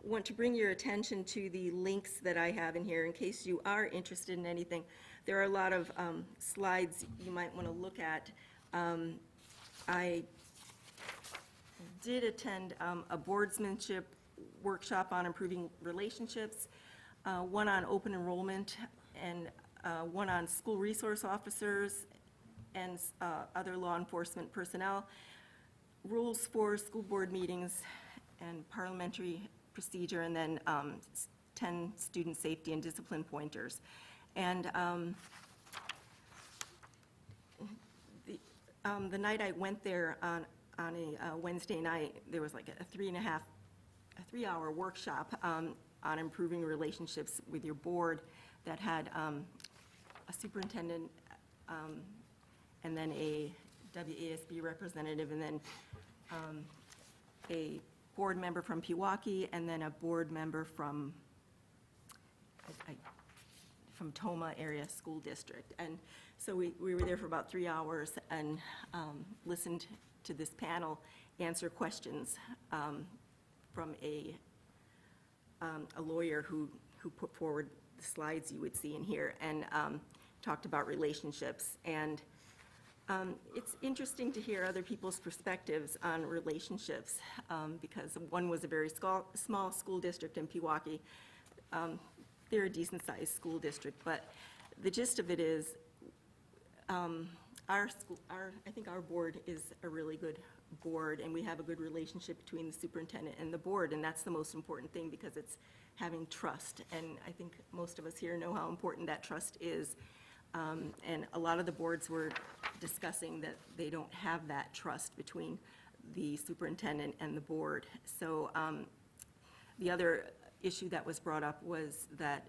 want to bring your attention to the links that I have in here in case you are interested in anything. There are a lot of slides you might want to look at. I did attend a boardsmanship workshop on improving relationships, one on open enrollment, and one on school resource officers and other law enforcement personnel, rules for school board meetings and parliamentary procedure, and then 10 student safety and discipline pointers. And the night I went there on a Wednesday night, there was like a 3-hour workshop on improving relationships with your board that had a superintendent and then a WASB representative, and then a board member from Pewaukee, and then a board member from Toma Area School District. And so we were there for about 3 hours and listened to this panel answer questions from a lawyer who put forward the slides you would see in here, and talked about relationships. And it's interesting to hear other people's perspectives on relationships, because one was a very small school district in Pewaukee. They're a decent-sized school district, but the gist of it is, I think our board is a really good board, and we have a good relationship between the superintendent and the board, and that's the most important thing, because it's having trust. And I think most of us here know how important that trust is. And a lot of the boards were discussing that they don't have that trust between the superintendent and the board. So the other issue that was brought up was that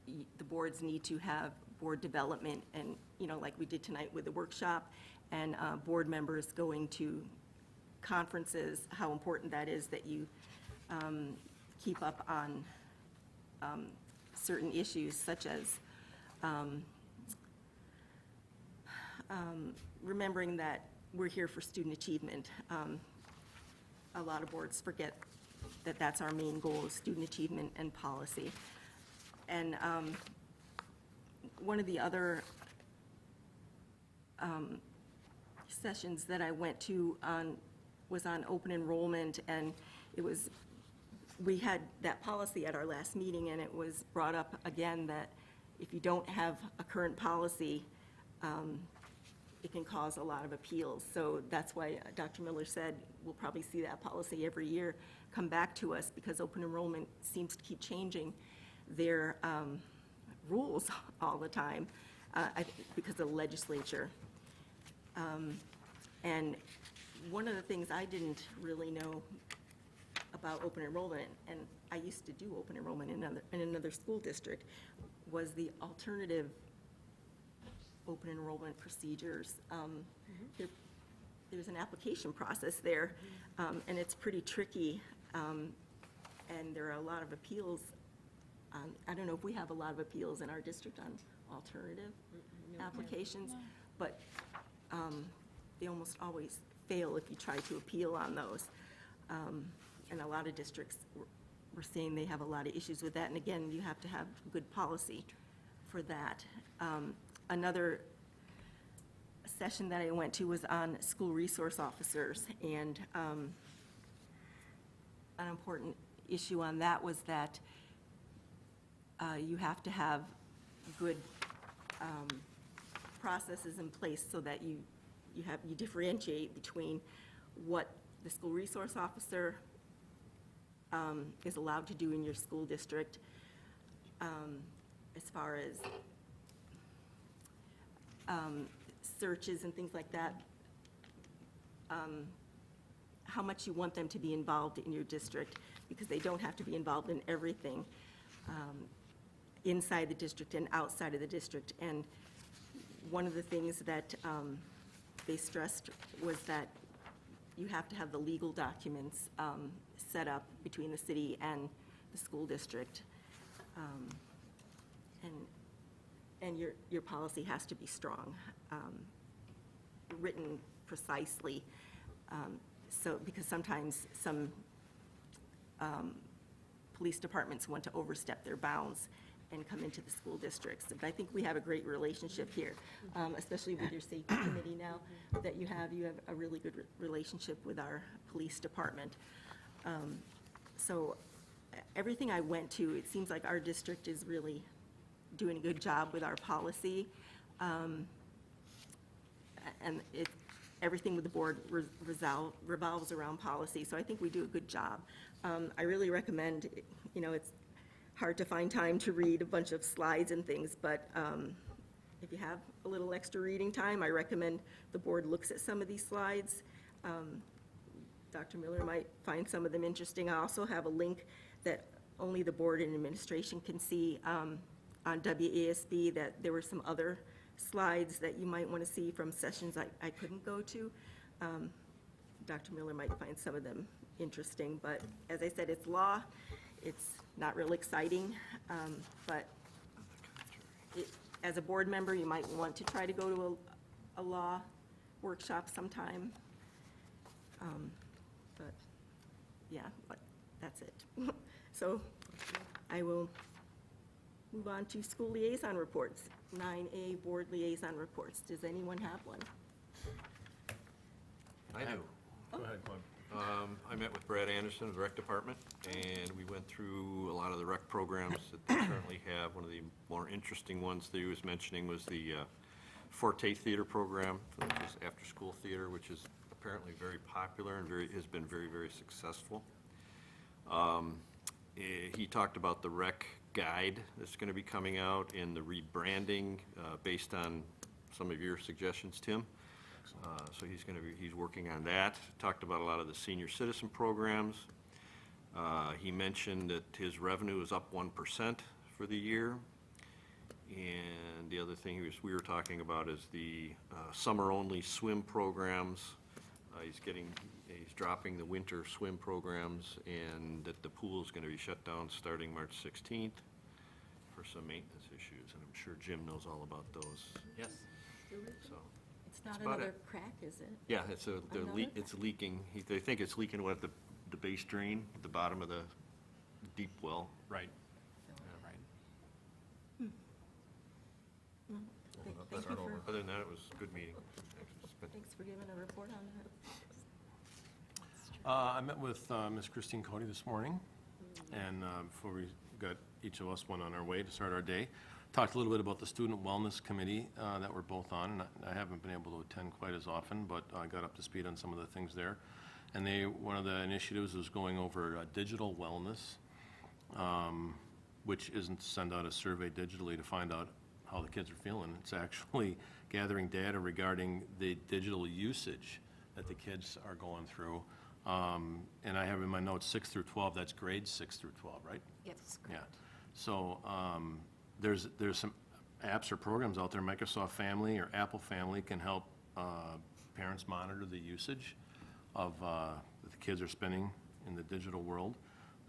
the boards need to have board development, and, like we did tonight with the workshop, and board members going to conferences, how important that is, that you keep up on certain issues, such as remembering that we're here for student achievement. A lot of boards forget that that's our main goal, is student achievement and policy. And one of the other sessions that I went to was on open enrollment, and we had that policy at our last meeting, and it was brought up again that if you don't have a current policy, it can cause a lot of appeals. So that's why Dr. Miller said we'll probably see that policy every year come back to us, because open enrollment seems to keep changing their rules all the time because of the legislature. And one of the things I didn't really know about open enrollment, and I used to do open enrollment in another school district, was the alternative open enrollment procedures. There's an application process there, and it's pretty tricky, and there are a lot of appeals. I don't know if we have a lot of appeals in our district on alternative applications, but they almost always fail if you try to appeal on those. And a lot of districts were saying they have a lot of issues with that, and again, you have to have good policy for that. Another session that I went to was on school resource officers, and an important issue on that was that you have to have good processes in place so that you differentiate between what the school resource officer is allowed to do in your school district, as far as searches and things like that, how much you want them to be involved in your district, because they don't have to be involved in everything inside the district and outside of the district. And one of the things that they stressed was that you have to have the legal documents set up between the city and the school district. And your policy has to be strong, written precisely. So, because sometimes some police departments want to overstep their bounds and come into the school districts. But I think we have a great relationship here, especially with your safety committee now that you have a really good relationship with our police department. So everything I went to, it seems like our district is really doing a good job with our policy. And everything with the board revolves around policy, so I think we do a good job. I really recommend, it's hard to find time to read a bunch of slides and things, but if you have a little extra reading time, I recommend the board looks at some of these slides. Dr. Miller might find some of them interesting. I also have a link that only the board and administration can see on WASB, that there were some other slides that you might want to see from sessions I couldn't go to. Dr. Miller might find some of them interesting, but as I said, it's law. It's not real exciting, but as a board member, you might want to try to go to a law workshop sometime. But yeah, but that's it. So I will move on to school liaison reports. 9A, board liaison reports. Does anyone have one? I do. Go ahead, Claude. I met with Brad Anderson of the rec department, and we went through a lot of the rec programs that they currently have. One of the more interesting ones that he was mentioning was the Forte Theater program, which is after-school theater, which is apparently very popular and has been very, very successful. He talked about the rec guide that's going to be coming out and the rebranding based on some of your suggestions, Tim. So he's working on that. Talked about a lot of the senior citizen programs. He mentioned that his revenue is up 1% for the year. And the other thing we were talking about is the summer-only swim programs. He's dropping the winter swim programs, and that the pool is going to be shut down starting March 16th for some maintenance issues, and I'm sure Jim knows all about those. Yes. So, It's not about another it. crack, is it? yeah, Another? it's leaking. They think it's leaking at the base drain, at the bottom of the deep well. Right. Right. Thank you for, Other than that, it was a good meeting. thanks for giving a report on that. I met with Ms. Christine Cody this morning, and before we got, each of us went on our way to start our day, talked a little bit about the Student Wellness Committee that we're both on, and I haven't been able to attend quite as often, but I got up to speed on some of the things there. And one of the initiatives was going over digital wellness, which isn't to send out a survey digitally to find out how the kids are feeling. It's actually gathering data regarding the digital usage that the kids are going through. And I have in my notes 6 through 12, that's grades 6 through 12, right? Yes, Yeah. So there's some apps or programs out there, Microsoft Family or Apple Family can help parents monitor the usage of that the kids are spending in the digital world.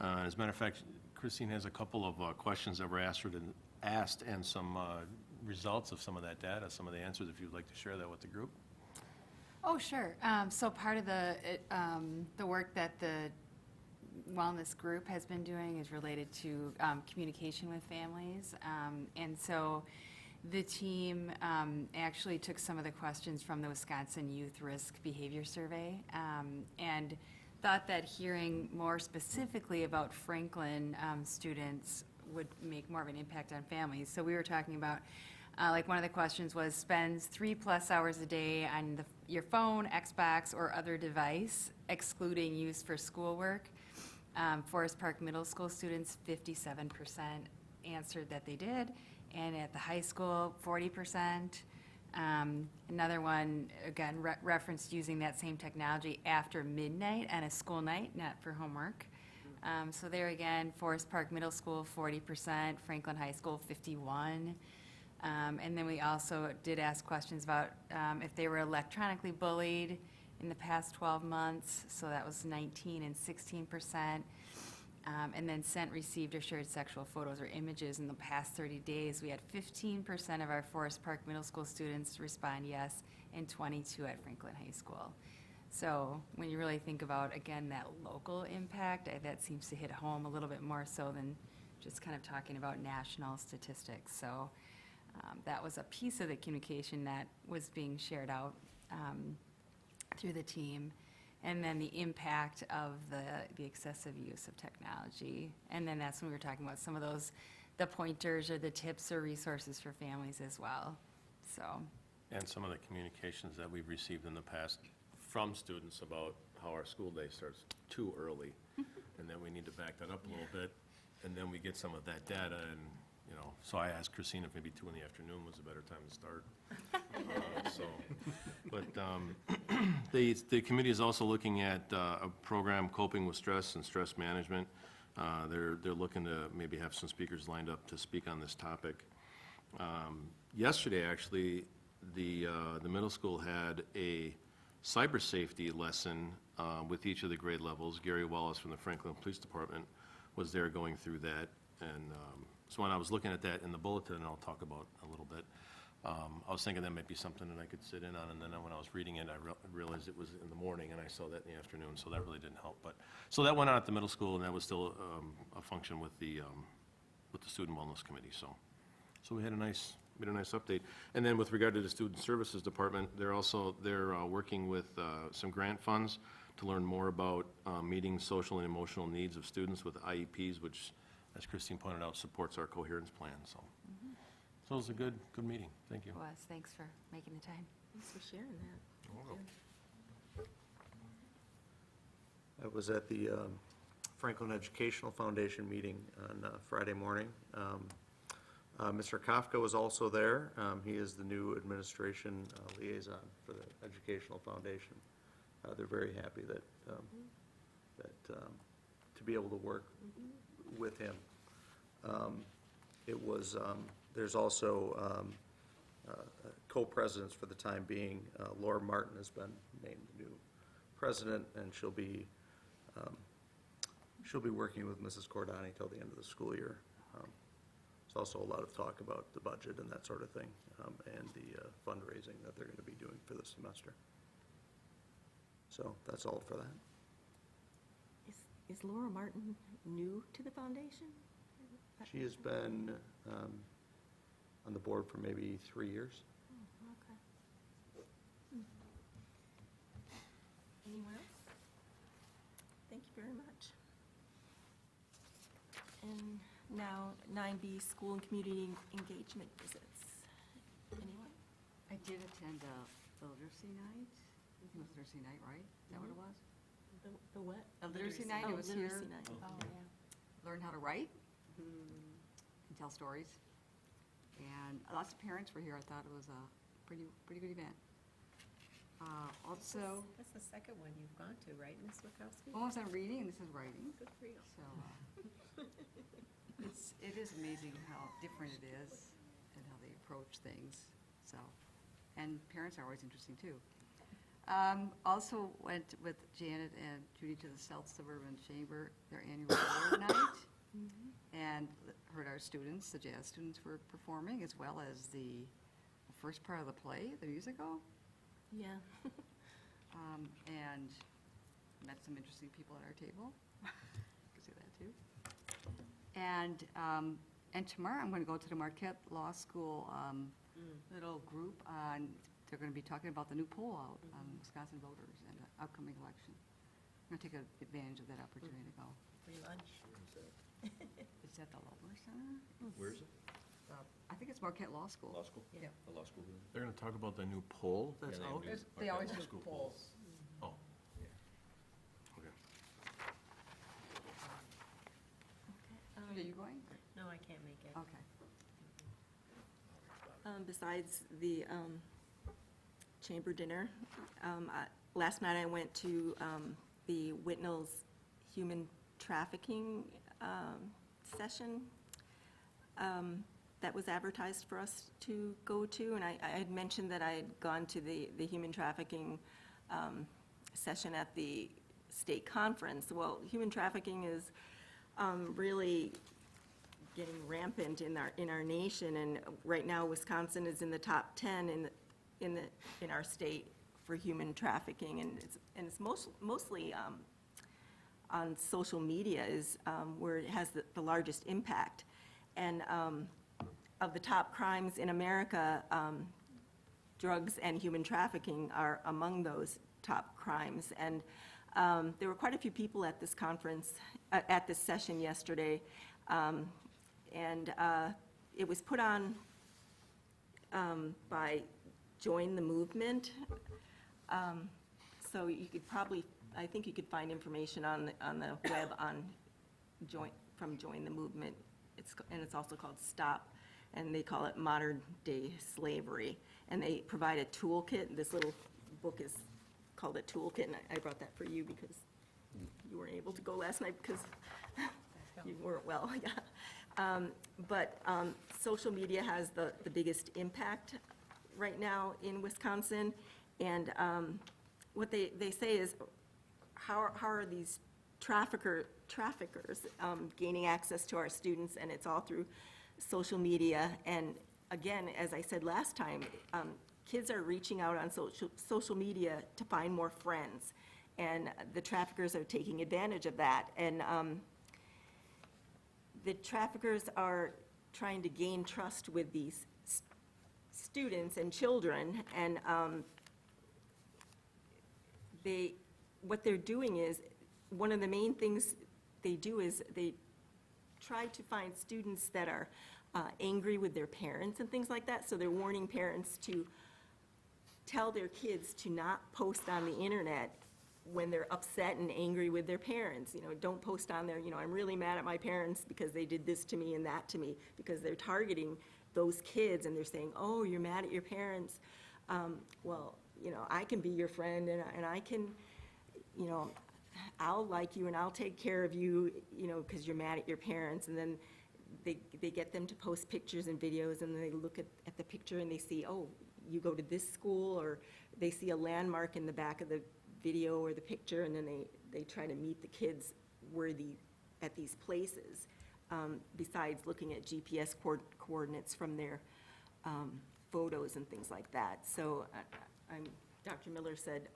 As a matter of fact, Christine has a couple of questions that were asked and some results of some of that data, some of the answers, if you'd like to share that with the group. Oh, sure. So part of the work that the wellness group has been doing is related to communication with families. And so the team actually took some of the questions from the Wisconsin Youth Risk Behavior Survey and thought that hearing more specifically about Franklin students would make more of an impact on families. So we were talking about like one of the questions was spends 3+ hours a day on your phone, Xbox, or other device, excluding use for schoolwork. Forest Park Middle School students, 57% answered that they did, and at the high school, 40%. Another one, again, referenced using that same technology after midnight on a school night, not for homework. So there again, Forest Park Middle School, 40%, Franklin High School, 51%. And then we also did ask questions about if they were electronically bullied in the past 12 months, so that was 19 and 16%. And then sent, received, or shared sexual photos or images in the past 30 days. We had 15% of our Forest Park Middle School students respond yes, and 22 at Franklin High School. So when you really think about, again, that local impact, that seems to hit home a little bit more so than just kind of talking about national statistics. So that was a piece of the communication that was being shared out through the team. And then the impact of the excessive use of technology. And then that's when we were talking about some of those, the pointers or the tips or resources for families as well, so. And some of the communications that we've received in the past from students about how our school day starts too early, and then we need to back that up a little bit, and then we get some of that data, and, you know, so I asked Christine if maybe 2 in the afternoon was a better time to start. The committee is also looking at a program, Coping with Stress and Stress Management. They're looking to maybe have some speakers lined up to speak on this topic. Yesterday, actually, the middle school had a cyber safety lesson with each of the grade levels. Gary Wallace from the Franklin Police Department was there going through that. And so when I was looking at that in the bulletin, and I'll talk about a little bit, I was thinking that might be something that I could sit in on, and then when I was reading it, I realized it was in the morning, and I saw that in the afternoon, so that really didn't help. But so that went on at the middle school, and that was still a function with the Student Wellness Committee. So we had a nice update. And then with regard to the Student Services Department, they're working with some grant funds to learn more about meeting social and emotional needs of students with IEPs, which, as Christine pointed out, supports our coherence plan. So. So it was a good meeting. Thank you. It was. Thanks for making the time. Thanks for sharing that. I was at the Franklin Educational Foundation meeting on Friday morning. Mr. Kafka was also there. He is the new administration liaison for the Educational Foundation. They're very happy that to be able to work with him. There's also co-presidents for the time being. Laura Martin has been named the new president, and she'll be working with Mrs. Cordani till the end of the school year. There's also a lot of talk about the budget and that sort of thing, and the fundraising that they're going to be doing for this semester. So that's all for that. Is Laura Martin new to the foundation? She has been on the board for maybe 3 years. Oh, okay. Anyone else? Thank you very much. And now 9B, school and community engagement visits. Anyone? I did attend the literacy night. I think it was literacy night, right? Is that what it was? The what? A literacy night, it was here. Literacy night. Oh, yeah. Learn how to write and tell stories. And lots of parents were here. I thought it was a pretty good event. Also, That's the second one you've gone to, right, Ms. Wachowski? one was on reading, and this is writing. Good for you. So it is amazing how different it is and how they approach things. So, and parents are always interesting too. Also went with Janet and Judy to the South Suburban Chamber, their annual award night, and heard our students, the jazz students, were performing, as well as the first part of the play, the musical, Yeah. and met some interesting people at our table. You can see that too. And tomorrow I'm going to go to the Marquette Law School little group on. They're going to be talking about the new poll out on Wisconsin voters and the upcoming election. I'm going to take advantage of that opportunity to go. Free lunch. Is that the Lover Center? Where is it? I think it's Marquette Law School. Law school? Yeah. The law school building? They're going to talk about the new poll that's Yeah, out? They always Law do school polls. Oh. Okay. Are you going? No, I can't make it. Okay. Besides the chamber dinner, last night I went to the Whitnall's human trafficking session. that was advertised for us to go to, and I had mentioned that I had gone to the human trafficking session at the state conference. Well, human trafficking is really getting rampant in our nation, and right now Wisconsin is in the top 10 in our state for human trafficking, and it's mostly on social media is where it has the largest impact. And of the top crimes in America, drugs and human trafficking are among those top crimes. And there were quite a few people at this conference, at this session yesterday, and it was put on by Join the Movement. So you could probably, I think you could find information on the web on from Join the Movement. And it's also called STOP, and they call it Modern Day Slavery. And they provide a toolkit. This little book is called a toolkit, and I brought that for you because you weren't able to go last night because you weren't well, yeah. But social media has the biggest impact right now in Wisconsin, and what they say is, how are these traffickers gaining access to our students, and it's all through social media. And again, as I said last time, kids are reaching out on social media to find more friends, and the traffickers are taking advantage of that. And the traffickers are trying to gain trust with these students and children, and what they're doing is, one of the main things they do is they try to find students that are angry with their parents and things like that, so they're warning parents to tell their kids to not post on the internet when they're upset and angry with their parents. You know, don't post on there, you know, I'm really mad at my parents because they did this to me and that to me, because they're targeting those kids, and they're saying, oh, you're mad at your parents. Well, you know, I can be your friend, and I can, you know, I'll like you and I'll take care of you, you know, because you're mad at your parents. And then they get them to post pictures and videos, and then they look at the picture and they see, oh, you go to this school, or they see a landmark in the back of the video or the picture, and then they try to meet the kids at these places, besides looking at GPS coordinates from their photos and things like that. So Dr. Miller said,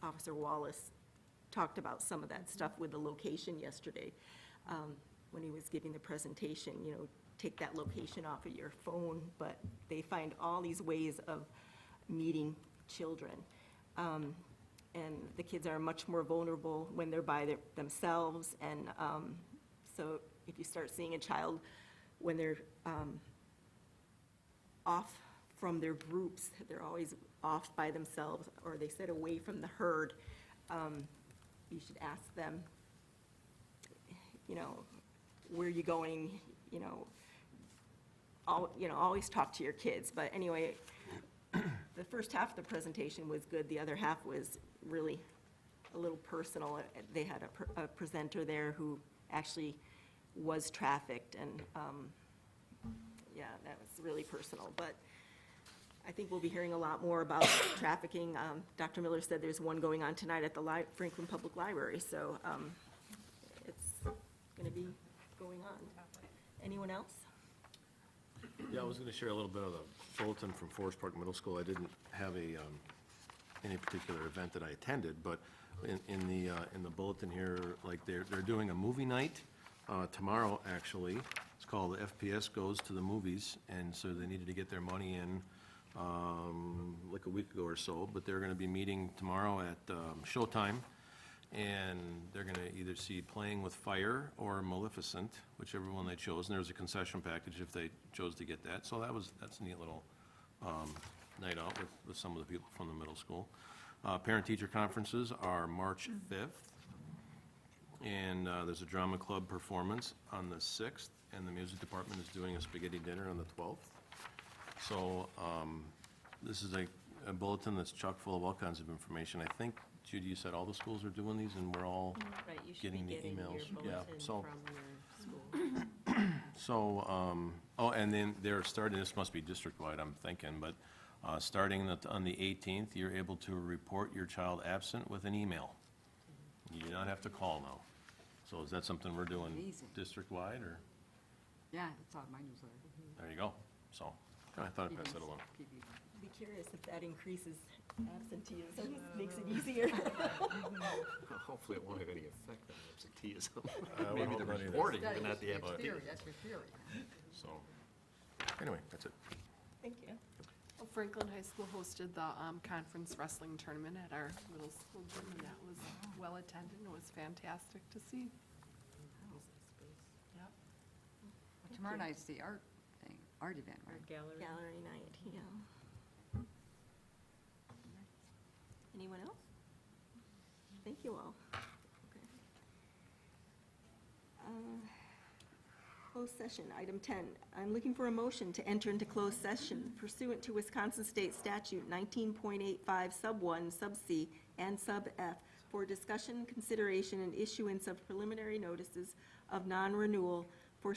Officer Wallace talked about some of that stuff with the location yesterday when he was giving the presentation. You know, take that location off of your phone, but they find all these ways of meeting children. And the kids are much more vulnerable when they're by themselves, and so if you start seeing a child when they're off from their groups, they're always off by themselves, or they sit away from the herd, you should ask them, you know, where are you going, you know, always talk to your kids. But anyway, the first half of the presentation was good. The other half was really a little personal. They had a presenter there who actually was trafficked, and yeah, that was really personal. But I think we'll be hearing a lot more about trafficking. Dr. Miller said there's one going on tonight at the Franklin Public Library, so it's going to be going on. Anyone else? Yeah, I was going to share a little bit of the bulletin from Forest Park Middle School. I didn't have any particular event that I attended, but in the bulletin here, like they're doing a movie night tomorrow, actually. It's called FPS Goes to the Movies, and so they needed to get their money in like a week ago or so, but they're going to be meeting tomorrow at Showtime, and they're going to either see Playing with Fire or Maleficent, whichever one they chose, and there was a concession package if they chose to get that, so that's a neat little night out with some of the people from the middle school. Parent-teacher conferences are March 5th, and there's a drama club performance on the 6th, and the music department is doing a spaghetti dinner on the 12th. So this is a bulletin that's chock full of all kinds of information. I think, Judy, you said all the schools are doing these, and we're all Right, you should getting be the getting your emails. Yeah, bulletin so from your school. So Oh, and then they're starting, this must be district-wide, I'm thinking, but starting on the 18th, you're able to report your child absent with an email. You do not have to call now. So is that something we're doing Amazing. district-wide, or, Yeah, it's on my newsletter. there you go. So, I thought I'd pass that along. Keep you- Be curious if that increases absenteeism, makes it easier. Hopefully it won't have any effect on absenteeism. would Maybe hope the not either. reporting, That but not is the your absenteeism. theory, that's your theory. So, anyway, that's it. Thank you. Well, Franklin High School hosted the conference wrestling tournament at our middle school gym, and that was well-attended, and it was fantastic to see. Yep. Tomorrow night's the art thing, art event, right? Gallery. Gallery night, yeah. Anyone else? Thank you all. Okay. Closed session, item 10. I'm looking for a motion to enter into closed session pursuant to Wisconsin State Statute 19.85 Sub 1, Sub C, and Sub F for discussion, consideration, and issuance of preliminary notices of non-renewal for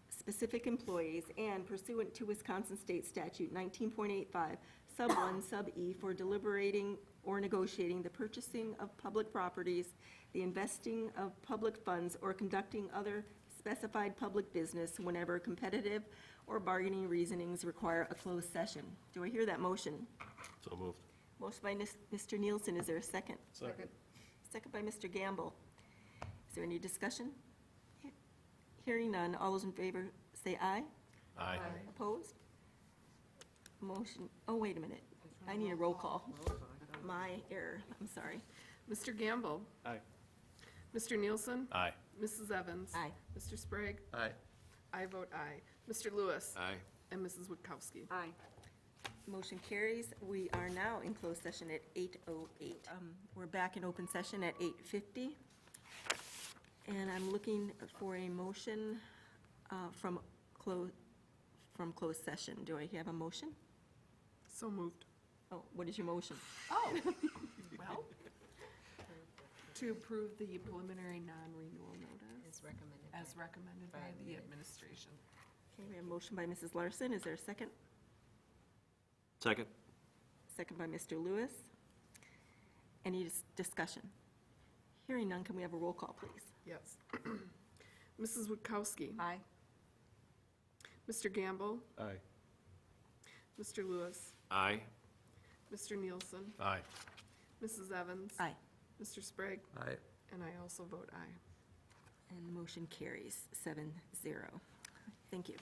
specific employees, and pursuant to Wisconsin State Statute 19.85 Sub 1, Sub E for deliberating or negotiating the purchasing of public properties, the investing of public funds, or conducting other specified public business whenever competitive or bargaining reasonings require a closed session. Do I hear that motion? So moved. Motion by Mr. Nielsen, is there a second? Second. Second by Mr. Gamble. Is there any discussion? Hearing none, all those in favor say aye. Aye. Opposed? Motion, oh, wait a minute. I need a roll call. My error, I'm sorry. Mr. Gamble. Aye. Mr. Nielsen. Aye. Mrs. Evans. Aye. Mr. Sprague. Aye. I vote aye. Mr. Lewis. Aye. And Mrs. Witkowski. Aye. Motion carries. We are now in closed session at 8:08. We're back in open session at 8:50. And I'm looking for a motion from closed session. Do I have a motion? So moved. Oh, what is your motion? Oh, well, to approve the preliminary non-renewal notice as recommended by the administration. Okay, we have a motion by Mrs. Larson. Is there a second? Second? Second by Mr. Lewis. Any discussion? Hearing none, can we have a roll call, please? Yes. Mrs. Witkowski. Aye. Mr. Gamble. Aye. Mr. Lewis. Aye. Mr. Nielsen. Aye. Mrs. Evans. Aye. Mr. Sprague. Aye. And I also vote aye. And the motion carries 7-0. Thank you.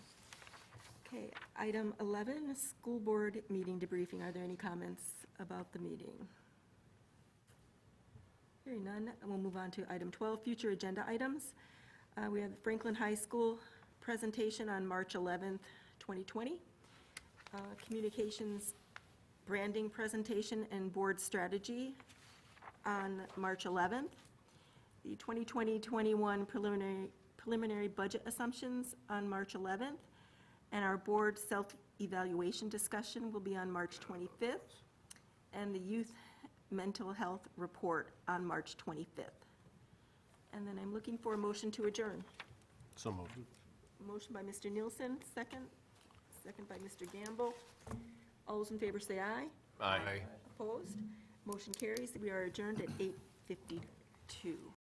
Okay, item 11, school board meeting debriefing. Are there any comments about the meeting? Hearing none, we'll move on to item 12, future agenda items. We have the Franklin High School presentation on March 11th, 2020. Communications branding presentation and board strategy on March 11th. The 2020-21 preliminary budget assumptions on March 11th. And our board self-evaluation discussion will be on March 25th. And the youth mental health report on March 25th. And then I'm looking for a motion to adjourn. So moved. Motion by Mr. Nielsen, second. Second by Mr. Gamble. All those in favor say aye. Aye. Opposed? Motion carries. We are adjourned at 8:52.